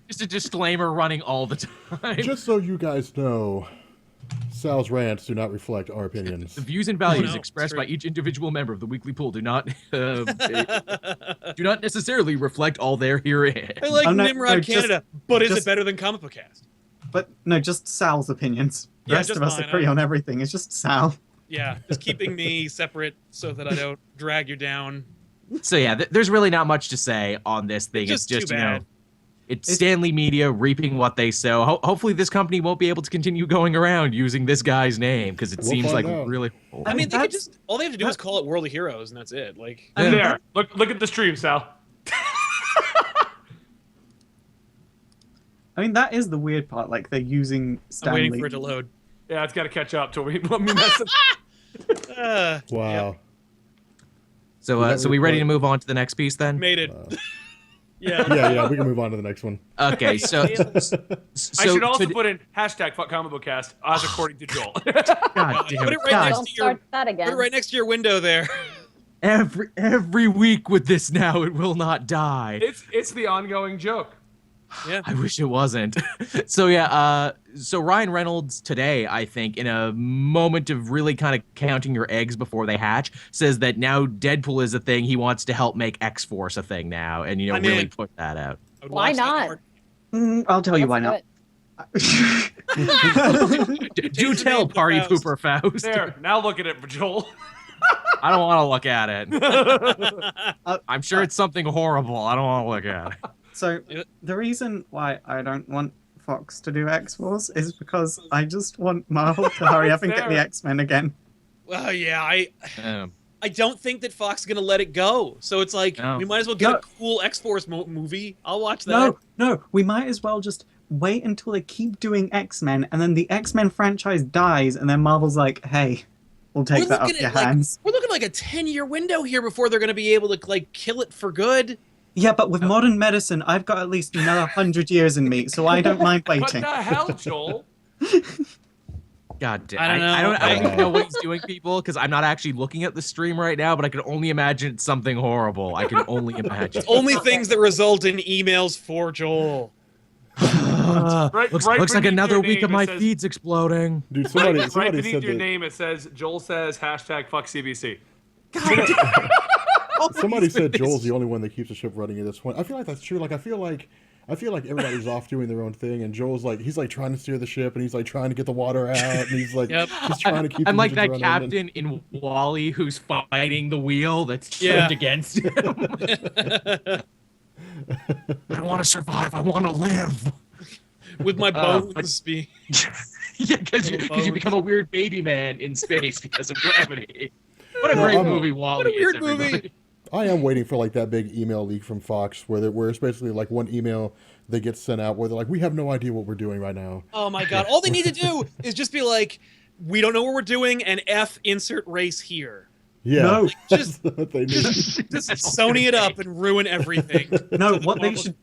Just a disclaimer running all the time. Just so you guys know, Sal's rants do not reflect our opinions. The views and values expressed by each individual member of the Weekly Poll do not necessarily reflect all there herein. I like Nimrod Canada, but is it better than Comic Book Cast? But no, just Sal's opinions. The rest of us agree on everything. It's just Sal. Yeah, just keeping me separate so that I don't drag you down. So yeah, there's really not much to say on this thing. It's just too bad. It's Stan Lee Media reaping what they sow. Hopefully this company won't be able to continue going around using this guy's name because it seems like really. I mean, they could all they have to do is call it World of Heroes, and that's it. Like, there, look at the stream, Sal. I mean, that is the weird part. Like, they're using Stan Lee. I'm waiting for it to load. Yeah, it's got to catch up to me. Let me mess it. Wow. So we ready to move on to the next piece then? Made it. Yeah, we can move on to the next one. Okay, so I should also put in hashtag fuck comic book cast as according to Joel. God damn Put it right next Don't to your, start that again. Put it right next to your window there. Every week with this now, it will not die. It's the ongoing joke. Yeah. I wish it wasn't. So Ryan Reynolds today, I think, in a moment of really kind of counting your eggs before they hatch, says that now Deadpool is a thing. He wants to help make X-Force a thing now, and really put that out. Why not? I'll tell you why not. Do tell, Party Pooper Faust. There, now look at it, Joel. I don't want to look at it. I'm sure it's something horrible. I don't want to look at it. So the reason why I don't want Fox to do X-Force is because I just want Marvel to hurry up and get the X-Men again. Well, yeah, I don't think that Fox is gonna let it go. So it's like we might as well get a cool X-Force movie. I'll watch that. No, we might as well just wait until they keep doing X-Men, and then the X-Men franchise dies, and then Marvel's like, hey, we'll take that off your hands. We're looking like a 10-year window here before they're going to be able to like kill it for good. Yeah, but with modern medicine, I've got at least another 100 years in me, so I don't mind What waiting. the hell, Joel? God damn. I don't know. I don't even know what he's doing, people, because I'm not actually looking at the stream right now, but I can only imagine it's something horrible. I can only imagine. Only things that result in emails for Joel. Looks like beneath another your week name, of my it says- feed's exploding. Dude, somebody Right said beneath your that. name, it says, Joel says, hashtag fuck CBC. Somebody said Joel's the only one that keeps the ship running at this point. I feel like that's true. Like I feel like everybody's off doing their own thing, and Joel's like he's like trying to steer the ship, and he's like trying to get the water out, and he's like Yep. he's trying to keep. I'm the like engines that running, captain in Wall-E who's fighting the wheel that's Yeah. turned against him. I don't want to survive. I want to live. With my bones being... Yeah, because you become a weird baby man in space because of gravity. What a No, great I'm a- movie Wall-E What a is, weird everybody. movie. I am waiting for like that big email leak from Fox where it's basically like one email that gets sent out where they're like, we have no idea what we're doing right now. Oh my god. All they need to do is just be like, we don't know what we're doing, and F insert race here. Yeah, No. Just- that's what they need. Just Sony it up and ruin everything. No, what they should...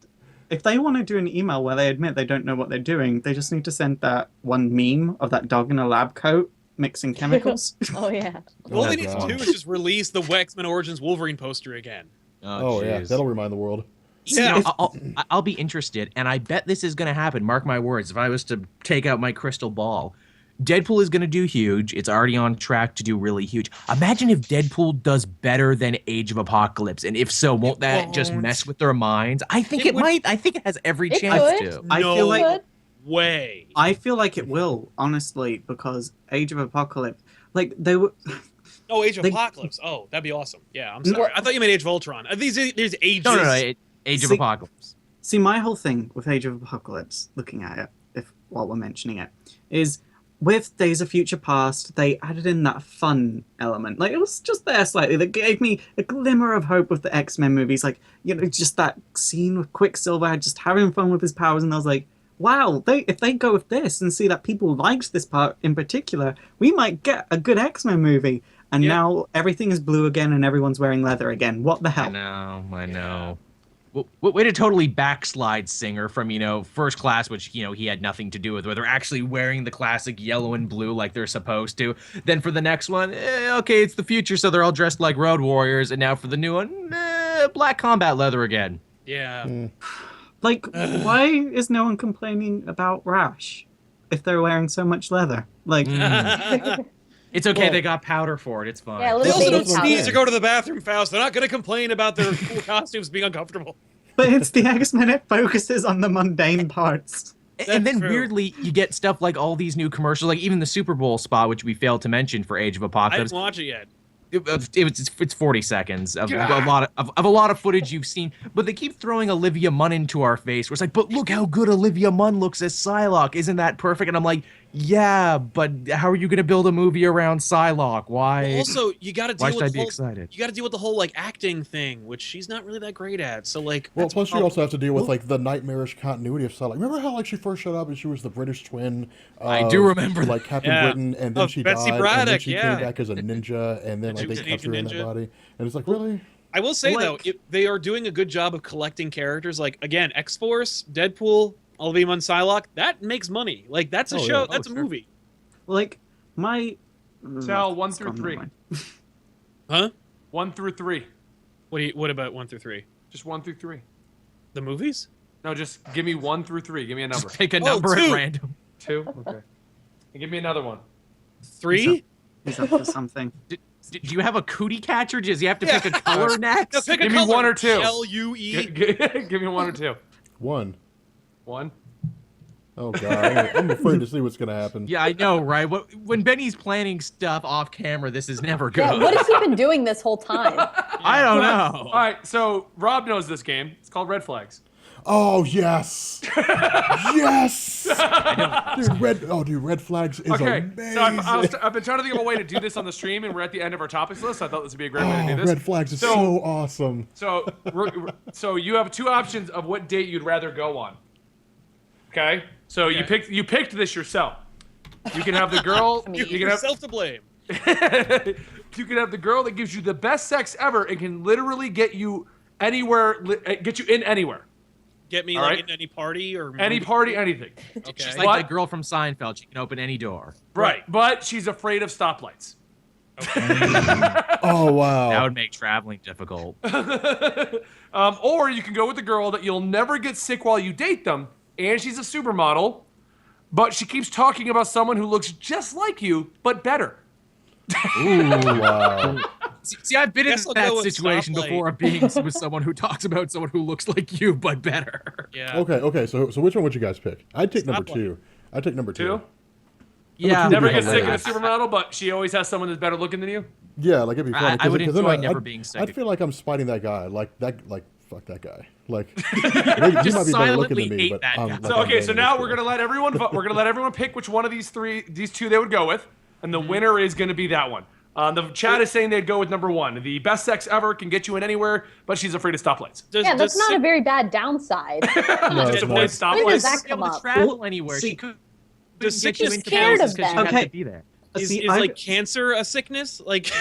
If they want to do an email where they admit they don't know what they're doing, they just need to send that one meme of that dog in a lab coat mixing chemicals. Oh yeah. All Oh, they need to God. do is just release the X-Men Origins Wolverine poster again. Oh yeah, jeez. that'll remind the world. Yeah. I'll be interested, and I bet this is going to happen. Mark my words. If I was to take out my crystal ball, Deadpool is going to do huge. It's already on track to do really huge. Imagine if Deadpool does better than Age of Apocalypse, and if so, won't that just won't. mess with their minds? I think It it would- might. I think it has every It chance could. to. I No feel like Good. way. I feel like it will, honestly, because Age of Apocalypse, like they were. Oh, Age of They- Apocalypse. Oh, that'd be awesome. Yeah, I'm sorry. I thought you meant Age of Ultron. There's ages. No, Age of See- Apocalypse. See, my whole thing with Age of Apocalypse, looking at it, while we're mentioning it, is with Days of Future Past, they added in that fun element. Like, it was just there slightly. That gave me a glimmer of hope with the X-Men movies. Like, you know, just that scene with Quicksilver just having fun with his powers, and I was like, wow, if they go with this and see that people liked this part in particular, we might get a good X-Men movie. And Yeah. now everything is blue again and everyone's wearing leather again. What the I hell? know. Way to totally backslide Singer from, First Class, which, he had nothing to do with, where they're actually wearing the classic yellow and blue like they're supposed to. Then for the next one, okay, it's the future, so they're all dressed like road warriors. And now for the new one, black combat leather again. Yeah. Like, why is no one complaining about Rash if they're wearing so much leather? Like, It's okay, Well- they got powder for it. It's fine. Yeah, a They little also baby don't powder. sneeze or go to the bathroom fast. They're not going to complain about their cool costumes being uncomfortable. but it's the X-Men, it focuses on the mundane parts. And then true. weirdly, you get stuff like all these new commercials, like even the Super Bowl spot, which we failed to mention for Age of I Apocalypse. didn't watch it yet. It's 40 seconds of a lot of footage you've seen, but they keep throwing Olivia Munn into our face. Where it's like, but look how good Olivia Munn looks as Psylocke. Isn't that perfect? And I'm like, yeah, but how are you going to build a movie around Psylocke? Why? Also, you got to Why deal should I with be the whole, excited? you got to deal with the whole like acting thing, which she's not really that great at. So like, Well, that's plus you all- also have to deal with like the nightmarish continuity of Psylocke. Remember how like she first showed up and she was the British twin? I do remember like Captain Yeah. Britain, and then Of she Betsy died, and then Braddock, she yeah. came back as a ninja, and then She like was they an kept her in ancient that ninja. body, and it's like really. I will say though, Like- they are doing a good job of collecting characters. Like again, X-Force, Deadpool, Olivia Munn, Psylocke. That makes money. Like that's a Oh, show. yeah. That's Oh, a sure. movie. Like, my... Tell 1 It's through gone, 3. never mind. Huh? 1 through 3. What about 1 through 3? Just 1 through 3. The movies? No, just give me 1 through 3. Give me a number. Pick a number at 2. random. 2? Okay. And give me another one. 3? He's up to something. Do you have a cootie catcher? Does you have to pick a color next? Now pick Give a me color. 1 or 2. L-U-E. Give me 1 or 2. One. 1. Oh god, I'm afraid to see what's gonna happen. Yeah, I know, right? When Benny's planning stuff off camera, this is never good. Yeah, what has he been doing this whole time? I don't know. All right, so Rob knows this game. It's called Red Flags. Oh yes, yes, dude, red flags is Okay, amazing. so I've been trying to think of a way to do this on the stream, and we're at the end of our topics list. So I thought this would be a great way to do this. Red flags is so awesome. So you have 2 options of what date you'd rather go on. Okay, so you picked this yourself. You can have the girl. I mean, you can have Yourself to blame. you can have the girl that gives you the best sex ever and can literally get you anywhere, get you in anywhere. Get me All like right. in any party or Any movie? party, anything. Okay. She's like What? that girl from Seinfeld. She can open any door. Right, but she's afraid of stoplights. Oh wow. That would make traveling difficult. Or you can go with the girl that you'll never get sick while you date them, and she's a supermodel, but she keeps talking about someone who looks just like you, but better. Wow. See, I've been in Guess I'll that go with situation stoplight. before of being with someone who talks about someone who looks like you, but better. Yeah. Okay. So which one would you guys pick? I'd take number Stoplight. 2. I'd take number 2. Two? Yeah, two Never would be get sick in a hilarious. supermodel, but she always has someone that's better looking than you? Yeah, like it'd be funny. I would 'cause then enjoy never being sick. I'd feel like I'm spiting that guy. Like fuck that guy. Like maybe, he Just might be better looking silently than me, hate but that guy. like, So I'm okay, so banging now this we're girl. gonna let everyone we're gonna let everyone pick which one of these two they would go with, and the winner is gonna be that one. The chat is saying they'd go with number 1. The best sex ever can get you in anywhere, but she's afraid of stoplights. Yeah, that's not a very bad downside. No, Just it's avoid not. When does stoplights. that Be come able to up? travel anywhere. see, She could does get you sickness- into Scared places of because she them. has Okay. to be there. Is I- like cancer a sickness? Like,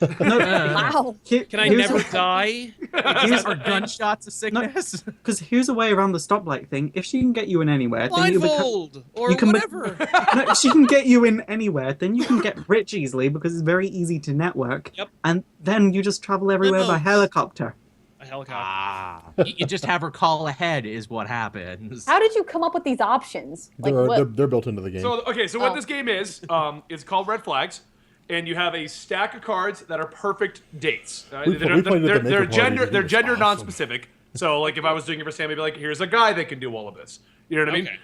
Wow. can I never die? Are gunshots a sickness? Because here's a way around the stoplight thing. If she can get you in anywhere, then you become. Blindfold or you can be- whatever. No, if she can get you in anywhere, then you can get rich easily because it's very easy to network. Yep. And then you just travel everywhere by Limos. helicopter. A helicopter. You just have her call ahead is what happens. How did you come up with these options? Like They're what? built into the game. So okay, so what Oh. this game is called Red Flags, and you have a stack of cards that are perfect dates. We played at the They're Maker Party, gender and it they're was gender awesome. non-specific. So like if I was doing it for Sam, I'd be like, here's a guy that can do all of this. You know what I mean? Okay.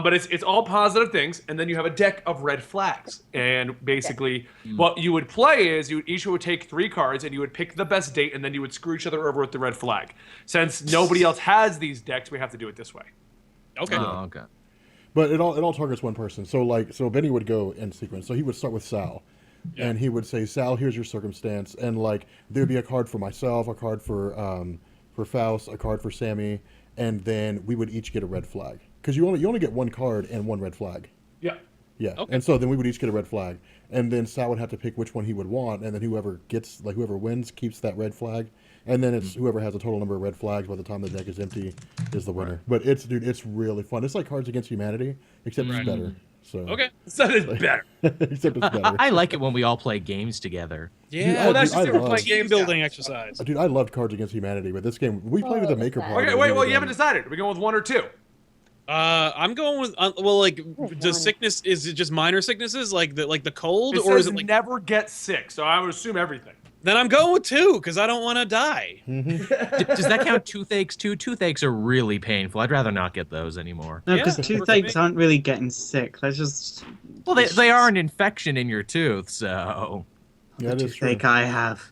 But it's all positive things, and then you have a deck of red flags. And basically, what you would play is each would take 3 cards, and you would pick the best date, and then you would screw each other over with the red flag. Since nobody else has these decks, we have to do it this way. Okay. Oh, okay. But it all targets one person. So Benny would go in sequence. So he would start with Sal. And he would say, Sal, here's your circumstance. And like there'd be a card for myself, a card for Faust, a card for Sammy, and then we would each get a red flag. Because you only get 1 card and 1 red flag. Yeah. Yeah. Okay. And so then we would each get a red flag. And then Sal would have to pick which one he would want, and then whoever wins keeps that red flag. And then it's whoever has a total number of red flags by the time the deck is empty is the winner. But it's really fun. It's like Cards Against Humanity, except it's better. So Okay. So it's better. except it's better. I like it when we all play games together. Yeah. Well, that's just I it. We're love- playing team games building now. exercise. Dude, I loved Cards Against Humanity, but this game we played at the Maker okay. Party. Okay, wait. Well, you haven't decided. Are we going with 1 or 2? I'm going with one. does sickness is it just minor sicknesses like the cold It or is says it like never get sick, so I would assume everything. then I'm going with 2 because I don't want to die. Does that count toothaches too? Toothaches are really painful. I'd rather not get those anymore. No, Yeah, because works for toothaches me. aren't really getting sick. They're just Well, they are an infection in your tooth, so. Yeah, that is true. toothache I have.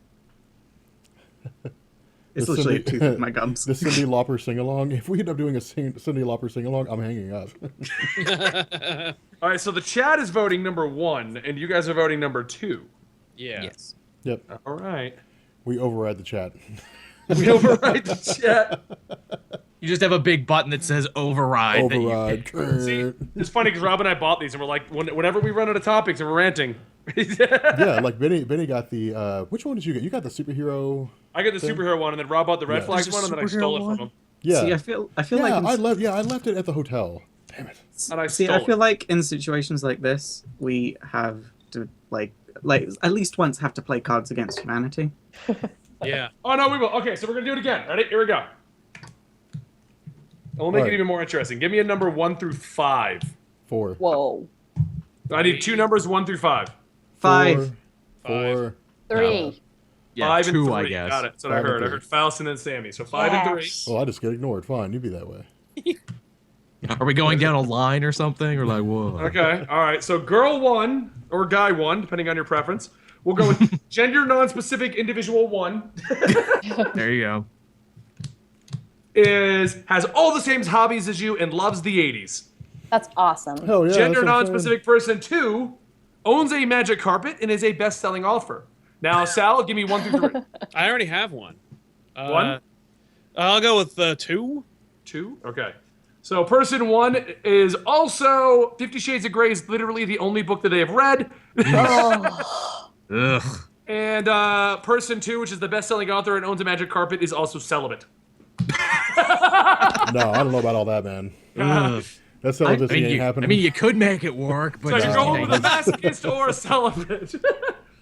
It's The literally a Cindy- tooth in my gums. The Cindy Lauper sing along. If we end up doing a Cindy Lauper sing along, I'm hanging up. All right, so the chat is voting number 1, and you guys are voting number 2. Yeah. Yes. Yep. All right. We override the chat. We override the chat. You just have a big button that says override. that you- Override. See, it's funny because Rob and I bought these, and we're like, whenever we run out of topics and we're ranting. Yeah, like Benny got the which one did you get? You got the superhero. I got the superhero one, and then Rob bought the red Yeah. flags There's a one, and then I superhero stole it one? from him. Yeah. See, I feel yeah, like I left it at the hotel. Damn it. And I see, stole I feel it. like in situations like this, we have to like at least once have to play Cards Against Humanity. Yeah. Oh no, we will. Okay, so we're gonna do it again. Ready? Here we go. We'll make All right. it even more interesting. Give me a number 1 through 5. 4. Whoa. I need 2 numbers 1 through 5. 5. 4. 3. Yeah, 5 and 2, 3. I guess. Got it. That's what I 5 and heard. I 3. heard Faust and then Sammy. So 5 and 3. Yes. Well, I just get ignored. Fine, you be that way. Are we going down a line or something? Or like, whoa. Okay. All right. So girl 1 or guy 1, depending on your preference. We'll go with gender non-specific individual 1 There you go. has all the same hobbies as you and loves the 80s. That's awesome. Hell yeah. Gender that's what I'm saying. non-specific person 2 owns a magic carpet and is a best-selling author. Now, Sal, give me 1 through 3. I already have one. 1? I'll go with 2. 2? Okay. So person 1 is also 50 Shades of Grey is literally the only book that they have read. Oh. Ugh. And person 2, which is the best-selling author and owns a magic carpet, is also celibate. No, I don't know about all that, man. That celibacy ain't happening. I mean, you could make it work, but So you're just going with a kidding. masochist or a celibate.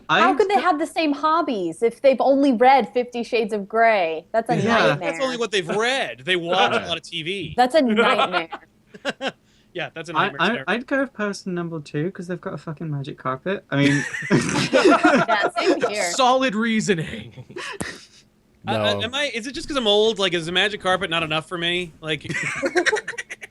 How could they have the same hobbies if they've only read 50 Shades of Grey? That's a nightmare. That's only what they've read. They watch a lot of TV. That's a nightmare. Yeah, that's a nightmare. I'd go with person number 2 because they've got a fucking magic carpet. I mean, Yeah, same here. Solid reasoning. No. Is it just because I'm old? Like, is the magic carpet not enough for me? Like,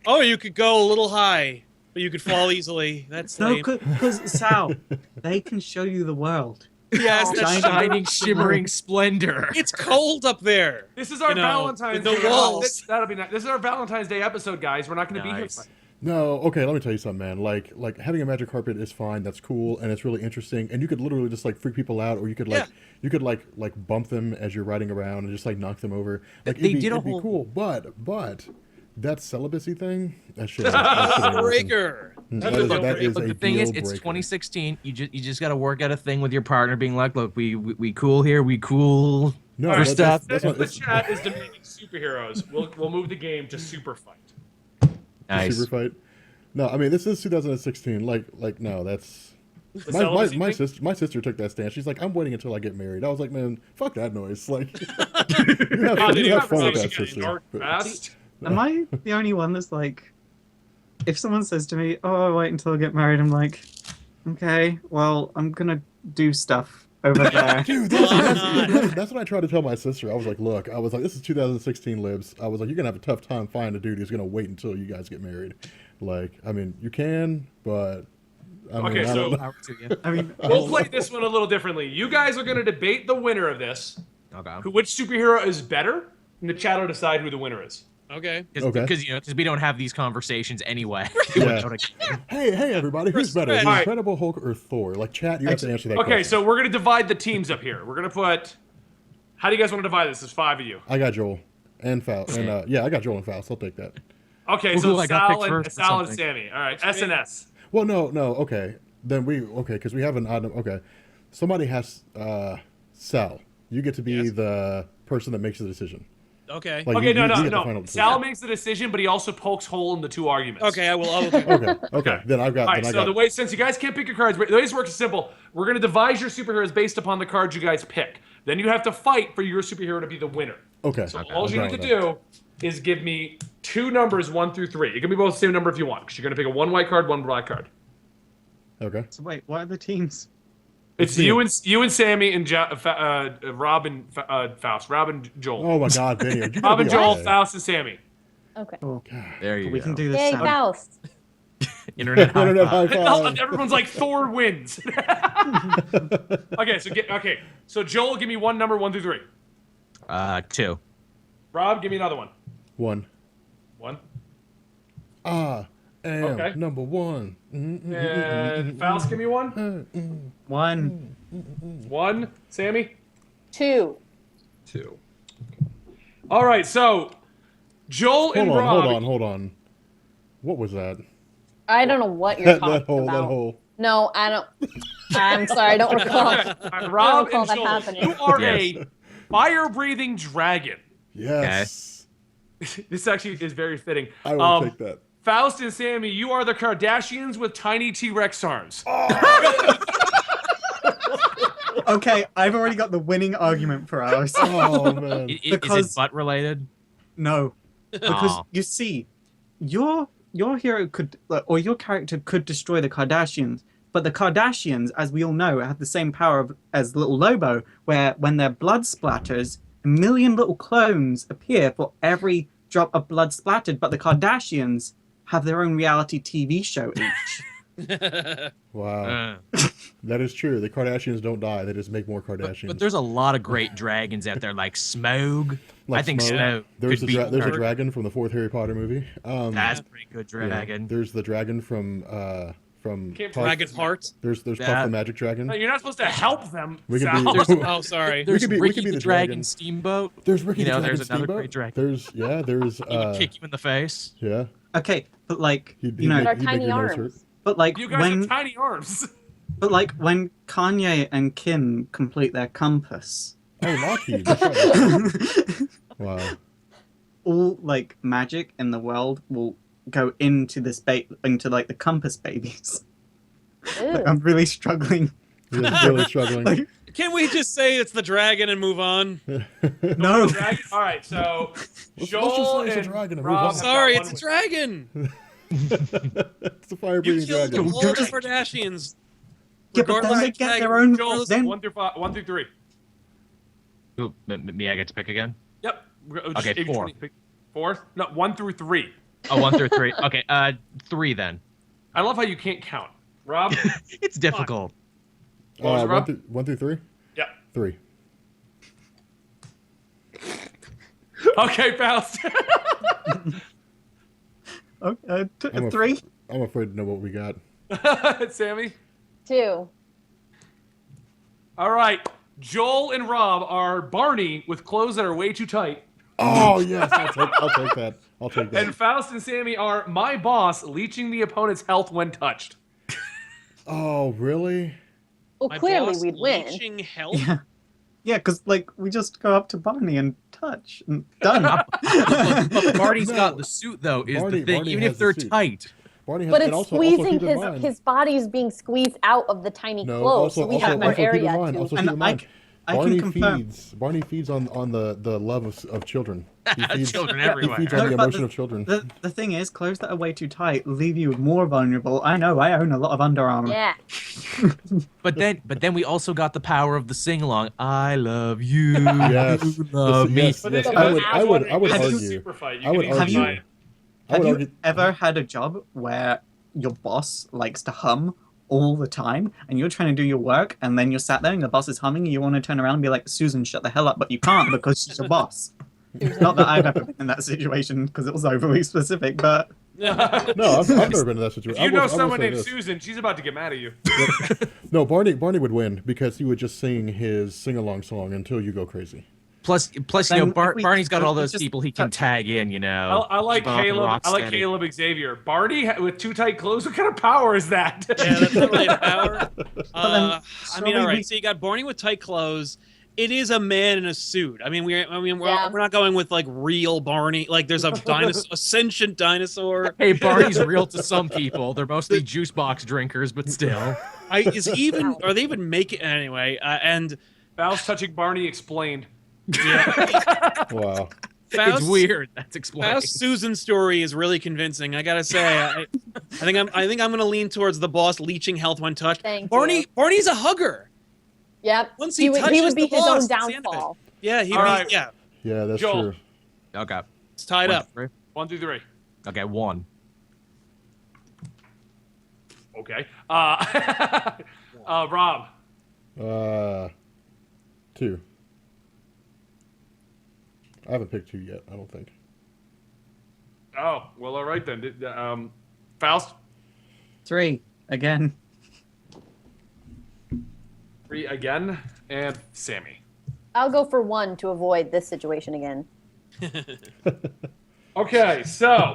oh, you could go a little high, but you could fall easily. That's no, lame. because Sal, they can show you the world. Yes, that's Shining, shimmering splendor. It's cold up there. This is our Valentine's with Day. the walls. That'll be nice. This is our Valentine's Day episode, guys. We're not going to be here. Nice. No, okay, let me tell you something, man. Like having a magic carpet is fine, that's cool, and it's really interesting, and you could literally just like freak people out, or you could like bump them as you're riding around and just like knock them over. Like it'd be cool, but that celibacy thing, that shit. Breaker. That is Look, a the thing is, deal it's breaker. 2016. You just got to work out a thing with your partner, being like, "Look, we cool here. We cool No, for that- stuff." that's If not- the chat is demanding superheroes, we'll move the game to super fight. Nice. Super fight. No, I mean this is 2016. Like no, that's The my celibacy thing? my sister took that stance. She's like, I'm waiting until I get married. I was like, man, fuck that noise. Like, you have fun with that, sister. But- Fast. Am I the only one that's like, if someone says to me, "Oh, I'll wait until I get married," I'm like, okay, well, I'm gonna do stuff over there. Dude, that's what I tried to tell my sister. I was like, look, this is 2016 libs. I was like, you're gonna have a tough time finding a dude who's gonna wait until you guys get married. Like, I mean, you can, but I mean, Okay, I don't so- know. Power to you. I mean, We'll play this one a little differently. You guys are going to debate the winner of this. Okay. Which superhero is better? And the chat will decide who the winner is. Okay. Okay. Because we don't have these conversations anyway. Yeah. Hey, everybody, who's better, the Alright. Incredible Hulk or Thor? Like, chat, you have to answer that Okay, question. so we're going to divide the teams up here. We're going to put... How do you guys want to divide this? There's 5 of you. I got Joel and Faust, and yeah, I got Joel and Faust. I'll take that. Okay, Ooh, so I got picked first or Sal and something. Sammy. All right, S&S. Well, no, okay. Then because we have an odd. Okay, somebody has Sal. You get to be the person that makes the decision. Okay. Like, Okay, you get the no. final decision. Sal makes the decision, but he also pokes hole in the 2 arguments. Okay, I will do Okay. Then I've got. All right, then I so got. the way, since you guys can't pick your cards, the way this works is simple. We're going to devise your superheroes based upon the cards you guys pick. Then you have to fight for your superhero to be the winner. Okay. So all you I'm need to down with do is give me 2 numbers, 1 through 3. It can be both the same number if you want, because you're going to pick a 1 white card, 1 black card. that. Okay. so wait, what are the teams? It's you and Sammy and Rob and Faust. Rob and Joel. Oh my God, Vinny, are you Rob gonna and be Joel, okay? Faust, and Sammy. Okay. There you We go. can do this. Yay, Sam. Faust. Internet high Internet five. high five. Everyone's like Thor wins. Okay, so Joel, give me 1 number, 1 through 3. 2. Rob, give me another one. 1. 1. Am number 1. And Faust, give me 1. 1. 1. Sammy. 2. 2. All right, so Joel and Rob. Hold on. What was that? I don't know what you're talking that hole. about. That hole. No, I don't. I'm sorry, I don't recall. Rob recall and that Joel, happening. you are Yes. a fire-breathing dragon. Yes. This actually is very fitting. I will take that. Faust and Sammy, you are the Kardashians with tiny T-Rex arms. Okay, I've already got the winning argument for ours. Oh man. Is Because- it butt related? No, because Aw. you see, your hero could, or your character could destroy the Kardashians, but the Kardashians, as we all know, have the same power as Little Lobo, where when their blood splatters, 1,000,000 little clones appear for every drop of blood splattered. But the Kardashians have their own reality TV show each. Wow. Uh, That is true. The Kardashians don't die. They just make more Kardashians. but there's a lot of great dragons out there, like Smough. Like I think Smough. Smough There's could a be. there's a dragon from the 4th Harry Potter movie. That's a pretty good yeah. dragon. There's the dragon from Can't Puff. Dragon Heart. There's Puff That- the Magic Dragon. No, you're not supposed to help them. We could Sal. be- Oh, sorry. There's could be- Ricky the the dragon. Dragon Steamboat. There's Ricky You know, the Dragon there's another Steamboat. great dragon. There's He would kick you in the face. yeah. Okay, but like He'd you know, make- Our he'd make tiny your nose hurt. arms. but like You guys when have tiny arms. but like when Kanye and Kim complete their compass, Oh, Lockheed. That's right. Wow. all like magic in the world will go into into like the compass babies. Ew. I'm really struggling. He is really struggling. Like, Can we just say it's the dragon and move on? no. Dragon- All right, so just Joel say it's a and dragon and move Rob on. have Sorry, got it's a one dragon. It's a fire You breathing killed dragon. all the Kardashians. Yeah, but then Regardless they of get dragon. their own. Joel, Then 1 through 3. Ooh, me, I get to pick again. Yep. Okay, 4. 4? No, 1 through 3. Oh, 1 through 3. Okay, 3 then. I love how you can't count. Rob? It's difficult. What was it, Rob? 1 through 3? Yep. 3. Okay, Faust. I'm 3. I'm afraid to know what we got. Sammy? 2. All right. Joel and Rob are Barney with clothes that are way too tight. Oh, yes. I'll take that. I'll take that. And Faust and Sammy are my boss leeching the opponent's health when touched. Oh, really? Well, My clearly boss we'd win. leeching health? Yeah. Yeah, because like we just go up to Barney and touch and done. But Barney's No. got the suit, though, is Barney- the thing. Barney Even has if the they're suit. tight. Barney has, But and it's also squeezing keep in mind- his body's being squeezed out of the tiny No, clothes, so we have more keep in area mind, to. also And keep in mind, I can Barney confirm. Barney feeds on the love of children. He feeds, Children he everywhere. feeds on the No, but emotion of children. The thing is, clothes that are way too tight leave you more vulnerable. I know. I own a lot of Under Armour. Yeah. But then we also got the power of the sing along. I love you. Yes. You love me. Yes, But yes. then- I would Have you- argue. Super fight. You I would can even argue. fight. I Have would you argue. ever had a job where your boss likes to hum all the time, and you're trying to do your work, and then you're sat there and the boss is humming, and you want to turn around and be like, "Susan, shut the hell up," but you can't because she's your boss. Not that I've ever been in that situation because it was overly specific, but No, I've never been in that situation. If you know I will someone say named this. Susan, she's about to get mad at you. No, Barney would win because he would just sing his sing-along song until you go crazy. Plus, you then know, if we- Barney's got all we those just people he can touch- tag in. You know, I like keep 'em up and Caleb. rock I like steady. Caleb Xavier. Barney with too tight clothes. What kind of power is that? Yeah, that's not really a power. I mean, surely all right. we- So you got Barney with tight clothes. It is a man in a suit. We're Yeah. not going with like real Barney. Like there's a dinosaur, a sentient dinosaur. Hey, Barney's real to some people. They're mostly juice box drinkers, but still. Is he even? Are they even making anyway? And Faust touching Barney explained. yeah, Wow. Faust, It's weird. That's explained. Faust Susan's story is really convincing. I gotta say, I think I'm gonna lean towards the boss leeching health when touched. Thank Barney you. Barney's a hugger. Yep. Once he he would touches be the his boss, own that's the end of it. downfall. Yeah, he'd All be. right. Yeah, Yeah, that's Joel. true. Okay. it's tied up. 1 through 3. Okay, 1. Okay. Rob. 2. I haven't picked 2 yet. I don't think. Oh, well, all right then. Faust. 3 again. 3 again. And Sammy. I'll go for 1 to avoid this situation again. Okay, so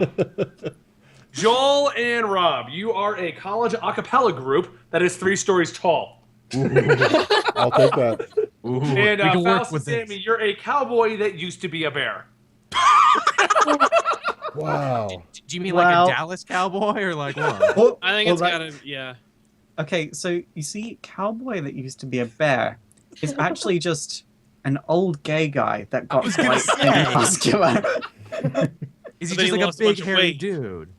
Joel and Rob, you are a college a cappella group that is 3 stories tall. I'll take that. Ooh, And we can work Faust and with this. Sammy, you're a cowboy that used to be a bear. Wow. Do you mean Well- like a Dallas cowboy or like what? Well, I think well, it's that- gotta. Yeah. Okay, so you see, cowboy that used to be a bear is actually just an old gay guy that got was gonna quite say. muscular. Is he But then just he like a lost a bunch big of hairy weight. dude?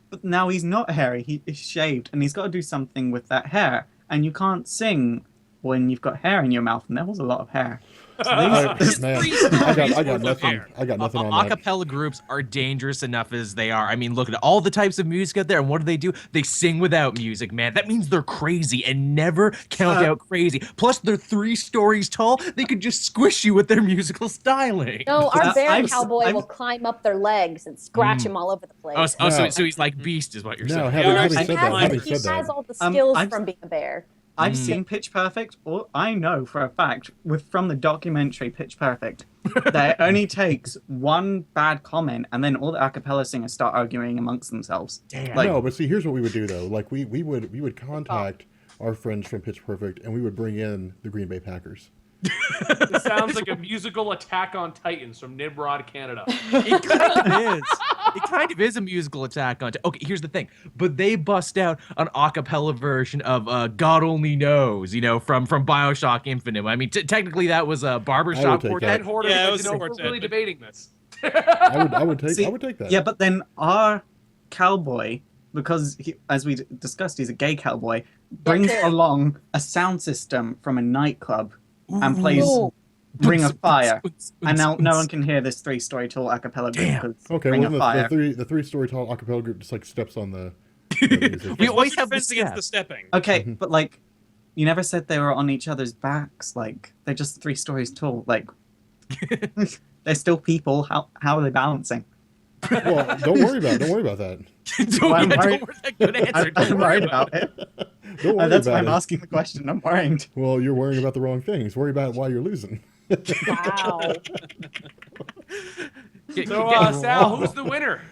But now he's not hairy, he is shaved, and he's got to do something with that hair. And you can't sing when you've got hair in your mouth, and there was a lot of hair. So Man, I got worth of nothing. hair. I got nothing on that. Acapella groups are dangerous enough as they are. I mean, look at all the types of music out there, and what do? They sing without music, man. That means they're crazy and never count out crazy. Plus, they're 3 stories tall. They could just squish you with their musical styling. No, our bear I've- cowboy I've- will climb up their legs and scratch him all over the place. So, Yeah. so he's like Beast, is what you're No, saying. having Yeah, said he that, having has said that, all the skills I've- from being a bear. I've seen Pitch Perfect, or I know for a fact, from the documentary Pitch Perfect, that it only takes one bad comment and then all the a cappella singers start arguing amongst themselves. Damn. Like, No, but see, here's what we would do though. Like we would contact our friends from Pitch Perfect, and we would bring in the Green Bay Packers. This sounds like a musical Attack on Titans from Nimrod, Canada. It kind of is. It kind of is a musical attack on. Okay, here's the thing. But they bust out an a cappella version of "God Only Knows," from BioShock Infinite. I mean, technically that was a barbershop take quartet. Ben Horner, Yeah, it because, was a we're quartet, really but- debating this. I would take that. yeah, but then our cowboy, because as we discussed, he's a gay cowboy, brings true. along a sound system from a nightclub and plays Ooh. Ring of Fire. And now no one can hear this 3-story tall a cappella group Damn. because Okay, Ring well, of Fire. the three-story tall acapella group just like steps on the music. We always have the defense against step. the stepping. Okay, but like, you never said they were on each other's backs. Like, they're just 3 stories tall. Like, they're still people. How are they balancing? Well, don't worry about that. Don't, I'm yeah, worried- don't worry, good answer. I'm worried about it. Don't worry That's why about I'm it. asking the question. I'm worried. Well, you're worrying about the wrong things. Worry about why you're losing. Wow. So, Sal, who's the winner?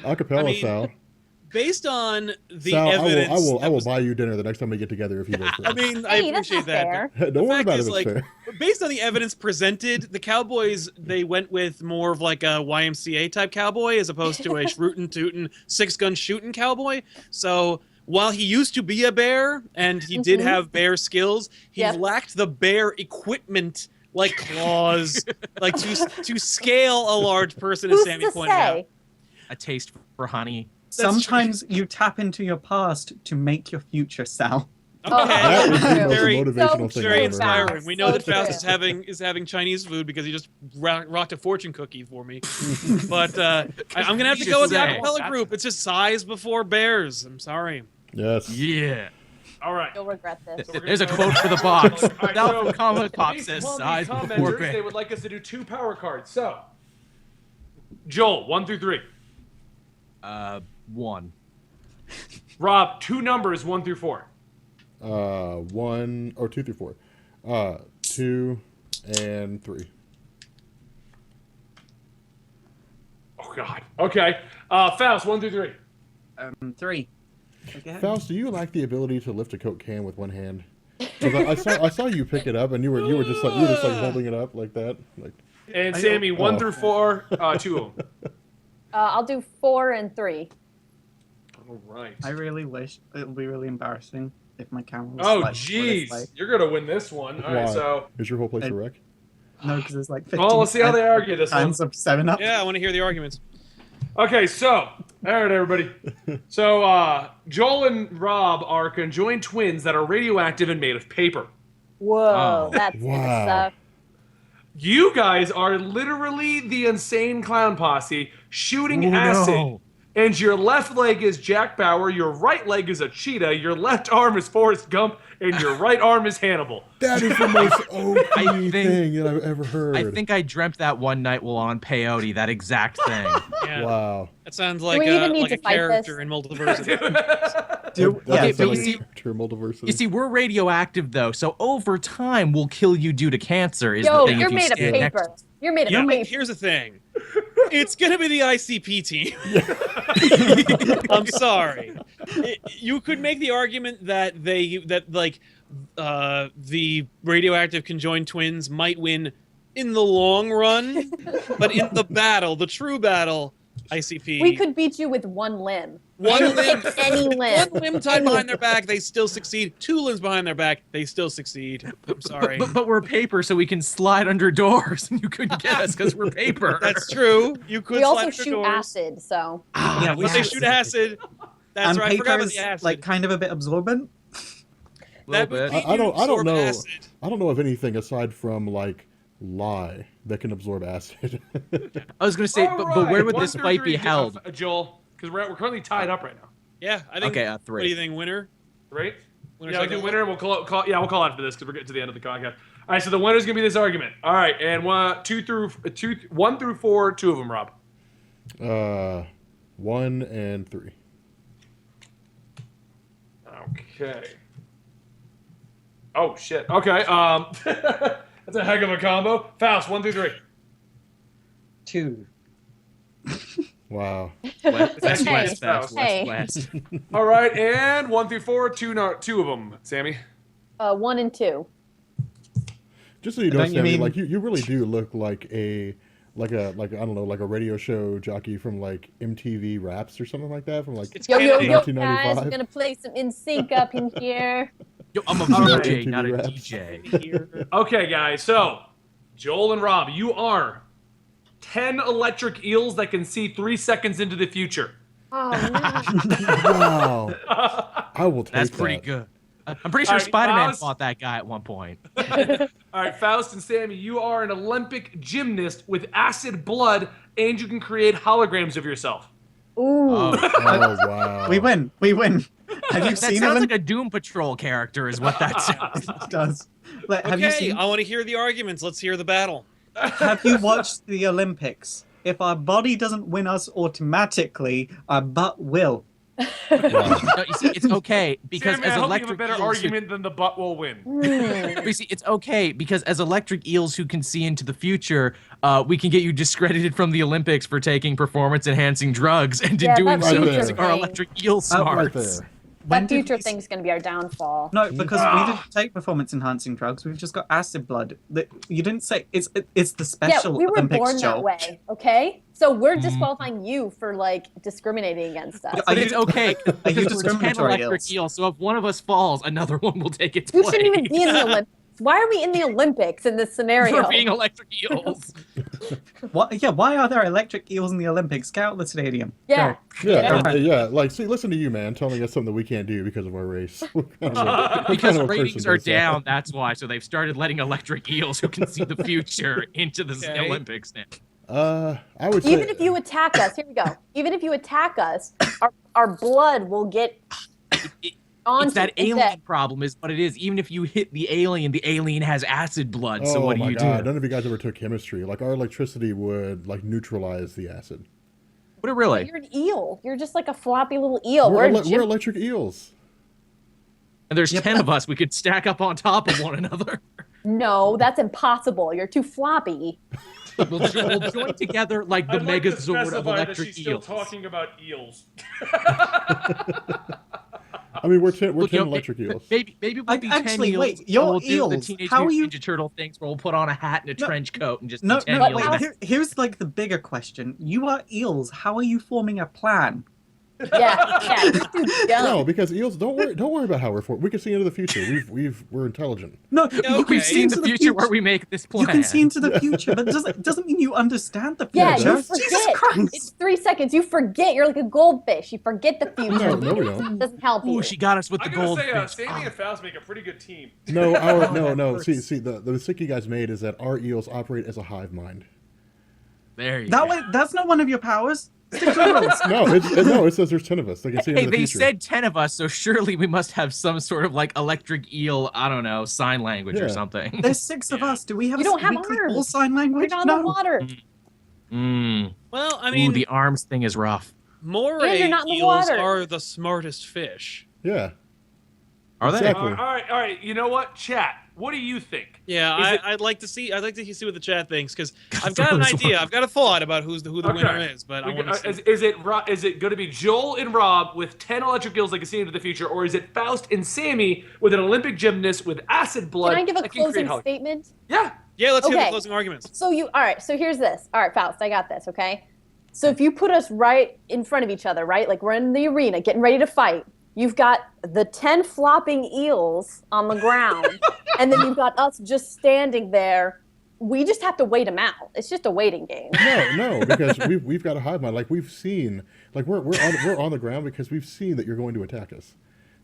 Acapella, I mean, Sal. Based on the Sal, evidence, I will buy you dinner the next time we get together if you vote for I it. mean, I Hey, that's appreciate not that. fair. but Don't worry fact about it is, if like, it's fair. based on the evidence presented, the Cowboys, they went with more of like a YMCA type cowboy as opposed to a rootin' tootin' 6-gun shooting cowboy. So while he used to be a bear and he did have bear skills, he Yep. lacked the bear equipment like claws, like to scale a large person, as Who's Sammy to pointed out. say? A taste for honey. Sometimes you tap into your past to make your future, Sal. Oh, Okay. That is the most Very- motivational thing Very I've ever inspiring. heard. We know So that Faust true. is having Chinese food because he just rocked a fortune cookie for me. But I'm gonna have to go with the Just saying. acapella group. It's just size before bears. I'm sorry. Yes. Yeah. All right. You'll regret this. There's a quote for the box. All right, That so comic pop these says Palm Beach size before commenters, bear. they would like us to do 2 power cards. So, Joel, 1 through 3. 1. Rob, 2 numbers, 1 through 4. 1 or 2 through 4. 2 and 3. Oh God. Okay. Faust, 1 through 3. 3. Okay. Faust, do you lack the ability to lift a Coke can with one hand? 'Cause I saw you pick it up, and you were just like holding it up like that. Like, And Sammy, 1 oh. through 4, 2 of them. I'll do 4 and 3. All right. I really wish it would be really embarrassing if my camera was Oh, like, this way. jeez. You're going to win this one. All right, why? so. Is your whole place a wreck? No, because it's like 15 Well, let's see how they argue this one. times of 7-Up. Yeah, I want to hear the arguments. Okay, so. All right, everybody. So, Joel and Rob are conjoined twins that are radioactive and made of paper. Whoa, Oh. that's Wow. gonna suck. You guys are literally the insane clown posse shooting Oh, acid. no. And your left leg is Jack Bauer, your right leg is a cheetah, your left arm is Forrest Gump, and your right arm is Hannibal. That is the most OP think- thing that I've ever heard. I think I dreamt that one night while on peyote, that exact thing. Yeah, Wow. that sounds like we even need like to a fight character this? in Multiversity. Do, That yeah, does sound but like you see- pure multiversity. You see, we're radioactive though, so over time we'll kill you due to cancer. Is Yo, the thing you're if you made of stand next- paper. You're made of Yeah, but paper. here's the thing. It's gonna be the ICP team. I'm sorry. You could make the argument that the radioactive conjoined twins might win in the long run, but in the battle, the true battle, ICP. We could beat you with one limb. One Any- limb, pick any limb. one limb tied behind their back, they still succeed. 2 limbs behind their back, they still succeed. I'm sorry. But we're paper, so we can slide under doors, and you couldn't get us because we're paper. That's true. You could We also slide under shoot doors. acid, so. yeah, But they shoot acid. That's and right. I forgot about paper's the acid. like kind of a bit absorbent. Little That would bit. be- I don't absorb know. acid. I don't know of anything aside from like lye that can absorb acid. I was gonna say, All but where would right, this 1 through fight 3, be held? Joel, because we're currently tied up right now. Yeah, I think. Okay, What do 3. you think, winner? Right? Winner's Yeah, we'll second do winner, and we'll we'll call after this because we're getting to the end of the podcast. All right, so the winner's gonna be this argument. All right, and 1 through 4, 2 of them, Rob. 1 and 3. Okay. Oh shit. Okay. That's a heck of a combo. Faust, 1 through 3. 2. Wow. West, Hey, west, Faust, hey. west. All right, and 1 through 4, two of them. Sammy. 1 and 2. Just so you know, Don't you Sammy, mean- like you really do look like a I don't know, like a radio show jockey from like MTV Raps or something like that from like It's Yo, yo, Kennedy. yo, guys, 1995. we're gonna play some In Sync up in here. Yo, I'm a right. VJ, not a MTV raps. DJ. Here. Okay, guys. So, Joel and Rob, you are 10 electric eels that can see 3 seconds into the future. Oh no. Wow. I will take That's pretty that. good. I'm pretty sure Alright, Spider-Man Faust. fought that guy at one point. All right, Faust and Sammy, you are an Olympic gymnast with acid blood, and you can create holograms of yourself. Ooh. Oh, Oh wow. We win. We win. Have you that seen sounds Olymp- like a Doom Patrol character, is what that sounds. It does. Like, have you Okay, seen? I want to hear the arguments. Let's hear the battle. Have you watched the Olympics? If our body doesn't win us automatically, our butt will. Wow. No, you see, it's okay because Sammy, as I hope you have a electric better eels, argument than the butt will win. you see, it's okay because as electric eels who can see into the future, we can get you discredited from the Olympics for taking performance-enhancing drugs, and in Yeah, doing that's so, right there. using our electric eel Right smarts. there. When That did future we- thing's gonna be our downfall. No, because we didn't take performance-enhancing drugs. We've just got acid blood. You didn't say it's the Yeah, special we were Olympics, born Joel. that way, okay? So we're disqualifying you for like discriminating against us. Are But you- it's okay. Are you because we're 10 discriminatory, electric eels? eels, so if one of us falls, another one will take its You place. shouldn't even be in the Olympics. Why are we in the Olympics in this scenario? For being electric eels. What? Yeah. Why are there electric eels in the Olympics? Get out the stadium. Yeah. Go. Yeah, Yeah. yeah. Like, see, listen to you, man, telling us something that we can't do because of our race. What kind of a Because person ratings are does that? down, that's why. So they've started letting electric eels who can see the future into the Okay. Olympics now. I would say Even if you attack us, here we go. Even if you attack us, our blood will get onto It's that the alien deck. problem is what it is. Even if you hit the alien has acid blood. So oh what do my you God, do? none of you guys ever took chemistry. Like, our electricity would like neutralize the acid. Would it really? You're an eel. You're just like a floppy little eel. We're, We're electric eels. And there's 10 of us. We could stack up on top of one another. No, that's impossible. You're too floppy. We'll join together like the I'd like to Megazord of specify that electric she's still eels. talking about eels. I mean, we're 10 Look, you know, electric eels. Maybe we'll be 10 Actually, eels. wait, and you're we'll do the eels. Teenage How are Mutant you- Ninja Turtle things where we'll put on a hat and a No, trench coat and just No, be 10 no. eels. Wait, Here's like the bigger question. You are eels. How are you forming a plan? Yeah, you're too dumb. No, because eels don't worry about how we're we can see into the future. We're intelligent. No, you okay. can We've see seen into the future where we make this plan. You can see into the future, but doesn't mean you understand the Yeah, future. you Jesus forget. Christ. It's 3 seconds. You forget. You're like a goldfish. You forget the future. No, we don't. It doesn't help you. Ooh, she got us with the I'm gonna gold say, fish. Sammy and Faust make a pretty good team. No, that no. hurts. See, the mistake you guys made is that our eels operate as a hive mind. There you That go. way, that's not one of your powers. Stick to the rules. No, it says there's 10 of us. They can see Hey, into the they future. said 10 of us, so surely we must have some sort of like electric eel, I don't know, sign language or Yeah. something. There's 6 of us. Do we have You a don't have weekly arms. full sign We're language? not in the No. water. Mm. Well, I Ooh, mean, the arms thing is rough. moray you're not in the eels water. are the smartest fish. Yeah. Are they? Exactly. All right. You know what, chat? What do you think? Yeah, Is it- I'd like to see. I'd like to see what the chat thinks because God, I've got an throw this idea. one. I've got a thought about who the Okay. winner is, but I want to see. Is it going to be Joel and Rob with 10 electric eels that can see into the future, or is it Faust and Sammy with an Olympic gymnast with acid blood? Can I give a that can create closing holo- statement? Yeah. Yeah, let's hear the Okay. closing arguments. So all right, so here's this. All right, Faust, I got this, okay? So if you put us right in front of each other, right? Like we're in the arena getting ready to fight. You've got the 10 flopping eels on the ground, and then you've got us just standing there. We just have to wait them out. It's just a waiting game. No, because we've got a hive mind. Like, we've seen, like, we're on the ground because we've seen that you're going to attack us.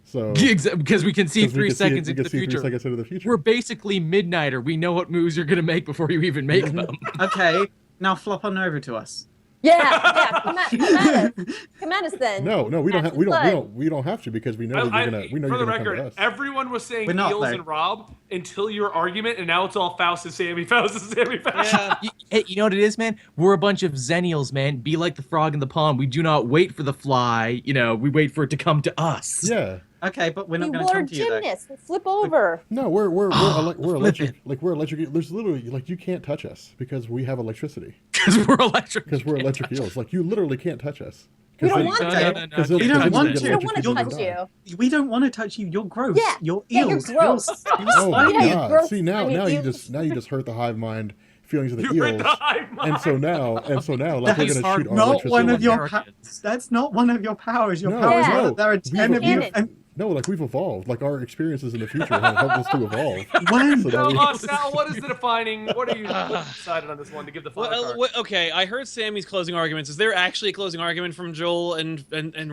So Because we can see 'cause we 3 can seconds we into can the see 3 future. seconds into the future. We're basically Midnighter. We know what moves you're going to make before you even make them. Okay, now flop on over to us. Yeah, come at us. Come at us then. No, we don't have Acid blood. we don't have to because we know that you're gonna for the come to record, us. everyone was saying We're not, eels though. and Rob until your argument, and now it's all Faust and Sammy, Faust and Sammy, Faust. Yeah, Hey, you know what it is, man? We're a bunch of Zennials, man. Be like the frog in the pond. We do not wait for the fly. You know, we wait for it to come to us. Yeah. Okay, but we're You not going to were come to you though. gymnast. Flip over. No, we're electric. Like we're electric. There's literally like you can't touch us because we have electricity. Because we're electric. Because we're electric eels. Like you literally can't touch us. We don't then- want No, to. no, no, no. Because they'll- You don't because want then to. We get don't electric want to eels and touch die. you. We don't want to touch you. You're gross. Yeah. You're Yeah, you're eels. gross. Oh my Yeah, you're god! gross, See now, tiny now you eels. just hurt the hive mind feelings of the You hurt eels. the hive mind. And so now, like That is we're gonna shoot our not electricity. one of on your. them. That's not one of your powers. Your No, powers Yeah. are there are 10 of you. Cannon. And No, like we've evolved. Like our experiences in the future have helped us to evolve. when? So So, now Sal, what is the defining? What are you decided on this one to give the final card? Okay, I heard Sammy's closing arguments. Is there actually a closing argument from Joel and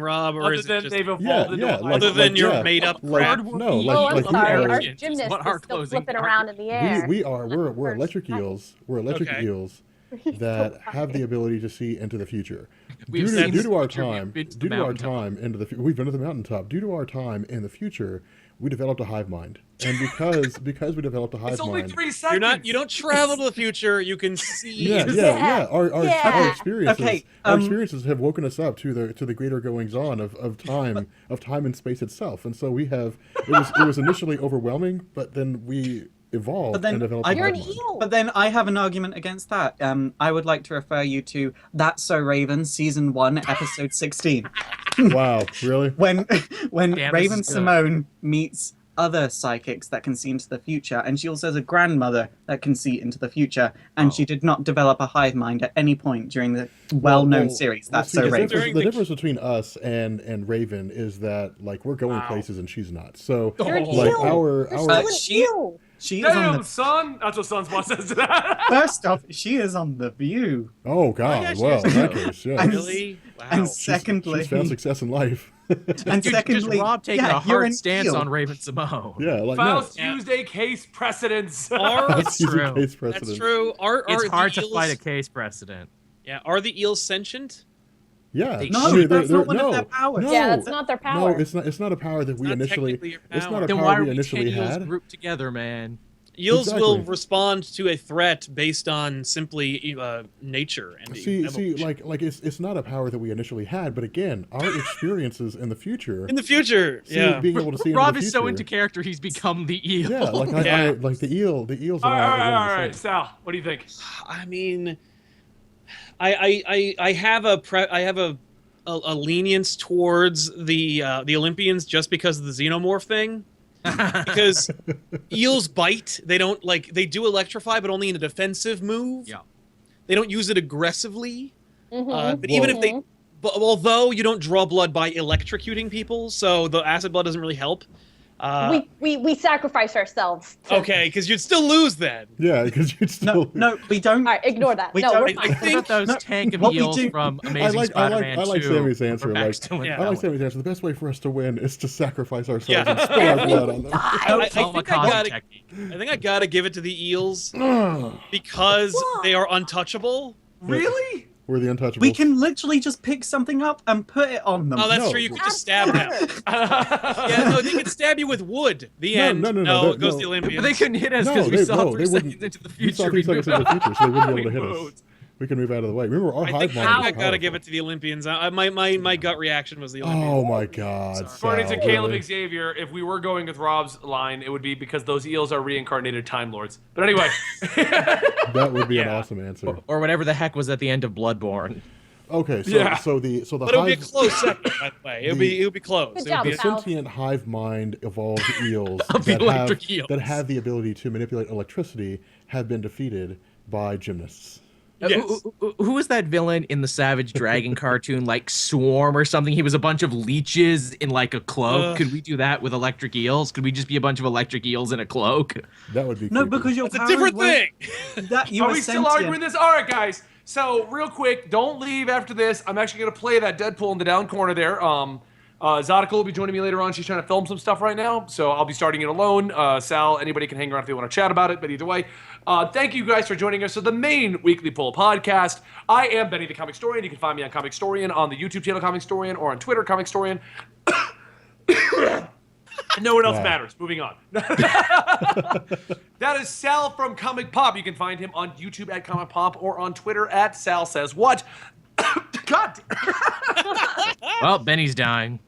Rob, or Other is it than just they've evolved Yeah, into yeah, a like- other than your yeah. made-up like, crap? no, like, Oh, I'm like sorry. we Our are, gymnast What is our still closing flipping around in the air. we're electric eels. We're electric Okay. eels that have the ability to see into the future. We've Due seen to the our future, we've time, been to the due to our mountaintop. time into the we've been to the mountaintop. Due to our time in the future, we developed a hive mind, and because we developed a hive It's only mind. 3 seconds. You don't travel to the future. You can see. Yeah, into- yeah. Our Yeah. experiences, Okay, our experiences have woken us up to the greater goings on of time and space itself. And so we have. It was initially overwhelming, but then we evolved But then and developed. I- a You're an hive mind. eel. But then I have an argument against that. I would like to refer you to That's So Raven, Season 1, Episode 16. Wow, really? When Damn, Raven this is good. Simone meets other psychics that can see into the future, and she also has a grandmother that can see into the future, and she did not develop a hive mind at any point during the well-known series. That's see, So the Raven. difference, the difference between us and Raven is that like we're going places and she's not. So You're an like eel. our You're still an she- eel. She is on Damn, the son. That's what Sunspot says to that. first off, she is on the View, oh god, yeah, she well is. in that case, yeah. And- Really? Wow. and secondly, She's found success in life. and Dude, secondly, just Rob taking yeah, a you're hard an stance eel. on Raven Simone. Yeah, like no. Faust Yeah. used a case precedence. Are, It's He's a true. case precedent. that's true. Are It's the hard to eels, fight a case precedent. Yeah. Are the eels sentient? Yeah. No, I mean, that's they're- not one of no, their powers. No, Yeah, that's not their power. No, it's not. It's not a power that we not initially. technically your It's power. not a Then power why are we we initially 10 eels had. grouped together, man? Eels will Exactly. respond to a threat based on simply nature and See, evolution. like it's not a power that we initially had, but again, our experiences in the future. in the future. see, Yeah. being able to see into Rob the is so future. into character, he's become the eel. Yeah, like Yeah. I like the eels. all And right, I all are right, one all and the right. same. Sal, what do you think? I mean, I have a lenience towards the Olympians just because of the xenomorph thing. Because eels bite. They don't they do electrify, but only in a defensive move. Yeah. They don't use it aggressively. Mhm. But even if they, Mhm. but although you don't draw blood by electrocuting people, so the acid blood doesn't really help. We sacrifice ourselves. Okay, because you'd still lose then. Yeah, because you'd still. No, we don't. All right, ignore that. We No, don't- we're I fine. What think about those no, tank of what we eels do- from Amazing I Spider-Man like 2? Sammy's answer. We're Like, back to Yeah. I like Sammy's answer. The best way for us to win is to sacrifice ourselves Yeah. and spill our blood on them. I think I gotta, technique. I think I gotta give it to the eels because they are untouchable. Really? We're the untouchables. We can literally just pick something up and put it on them. Oh, that's No. true. You could just stab them. Yeah, no, they could stab you with wood. The No, end. no, it goes no. the Olympians. But they couldn't hit us No, because we they- saw no, 3 they wouldn't- seconds into the We saw future. 3 seconds into the future, so they wouldn't be able to hit us. moved. We can move out of the way. Remember, our I hive think mind. I is gotta powerful. give it to the Olympians. My gut reaction was the Olympians. Oh my God! According to Sal, Caleb really? Xavier, if we were going with Rob's line, it would be because those eels are reincarnated Time Lords. But anyway. That would be an Yeah. awesome answer. Or whatever the heck was at the end of Bloodborne. Okay, so Yeah. the But it would be a hive, close second, by the way. It would be close. Good It would be job, the Sal. sentient hive mind evolved eels Of the that electric have eels. that have the ability to manipulate electricity have been defeated by gymnasts. Yes. Who was that villain in the Savage Dragon cartoon, like Swarm or something? He was a bunch of leeches in like a cloak. Could we do that with electric eels? Could we just be a bunch of electric eels in a cloak? That would be No, creepy. because your It's a powers different won't- thing. That you Are were we still sentient. arguing this? All right, guys. So, real quick, don't leave after this. I'm actually going to play that Deadpool in the down corner there. Zadika will be joining me later on. She's trying to film some stuff right now, so I'll be starting it alone. Sal, anybody can hang around if they want to chat about it, but either way. Thank you guys for joining us. So, the main Weekly Poll podcast. I am Benny the Comic Historian. You can find me on Comic Historian, on the YouTube channel Comic Historian, or on Twitter Comic Historian. No one else Wow. matters. Moving on. That is Sal from Comic Pop. You can find him on YouTube at Comic Pop or on Twitter at Sal Says What. God. Well, Benny's dying.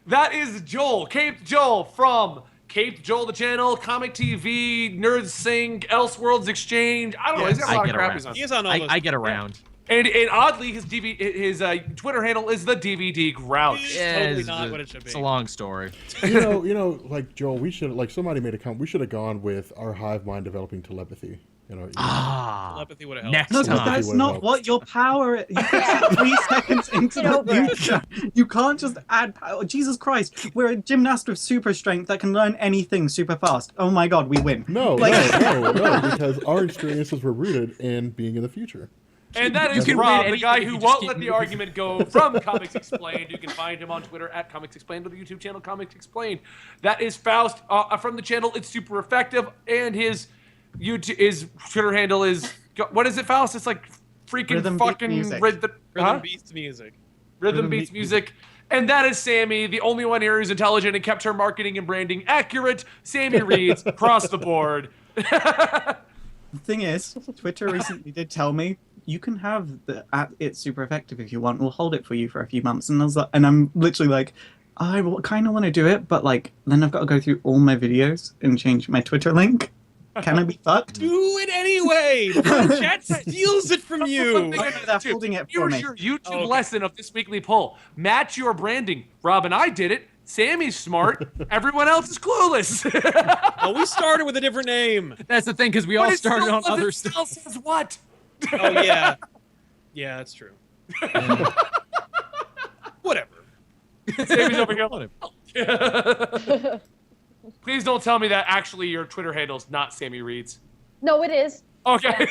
That is Joel, Caped Joel from Caped Joel the channel, Comic TV, Nerds Sing, Elseworlds Exchange. I don't know. He's got a lot of crap he's on. He is on all those. I get around. And oddly, his Twitter handle is the DVD Grouch. It's totally not what it should be. It's a long story. You know, like Joel, we should somebody made a comment. We should have gone with our hive mind developing telepathy. Telepathy would have helped. Next No, time. but that's Would not help. what your power is. You get 3 seconds into the future. You can't just add power. Jesus Christ, we're a gymnast with super strength that can learn anything super fast. Oh my god, we win. No, Like- no, because our experiences were rooted in being in the future. And that is can Rob, read the guy anything if who you just won't keep let the moving. argument go from Comics Explained. You can find him on Twitter at Comics Explained or the YouTube channel Comics Explained. That is Faust from the channel It's Super Effective, and his Twitter handle is what is it, Faust? It's like freaking Rhythm Beats fucking Music. Rhythm Beats Music. Rhythm Beats Music. And that is Sammy, the only one here who's intelligent and kept her marketing and branding accurate. Sammy reads across the board. The thing is, Twitter recently did tell me you can have the It's Super Effective if you want. We'll hold it for you for a few months. And I was like, and I'm literally like, I kind of want to do it, but like then I've got to go through all my videos and change my Twitter link. Can I be fucked? Do it anyway. The chat steals it from you. They're holding it for Here's me. your YouTube Okay. lesson of this weekly poll. Match your branding. Rob and I did it. Sammy's smart. Everyone else is clueless. Oh, we started with a different name. That's the thing, because we all started on other stuff. stuff. Says what? Oh yeah, yeah, that's true. Whatever. Sammy's over here. Please don't tell me that actually your Twitter handle's not Sammy Reads. No, it is. Okay.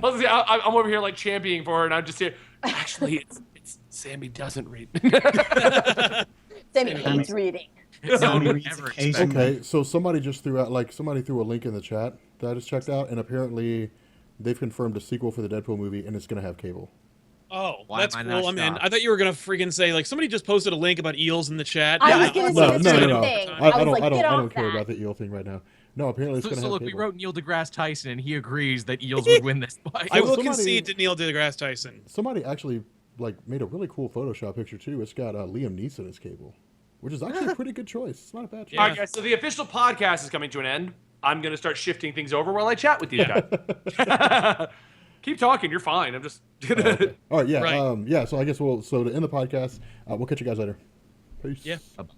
I'm over here like championing for her, and I'm just here. Actually, it's Sammy doesn't read. Sammy hates reading. Sammy would reads never occasionally. Okay, so somebody just threw a link in the chat that I just checked out, and apparently they've confirmed a sequel for the Deadpool movie, and it's going to have Cable. Oh, Why that's am I not cool. I'm in. shocked? I thought you were gonna freaking say like somebody just posted a link about eels in the chat. I was gonna say the same thing. I was like, I get don't off care that. about the eel thing right now. No, apparently it's So, going to so have look, Cable. we wrote Neil deGrasse Tyson, and he agrees that eels would win this fight. I will somebody- concede to Neil deGrasse Tyson. Somebody actually made a really cool Photoshop picture too. It's got Liam Neeson as Cable, which is actually a pretty good choice. It's not a bad choice. All right, guys. So the official podcast is coming to an end. I'm gonna start shifting things over while I chat with these guys. Keep talking. You're fine. I'm just. All right, yeah, Right. yeah. So I guess to end the podcast, we'll catch you guys later. Peace. Yeah.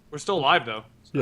We're still alive though.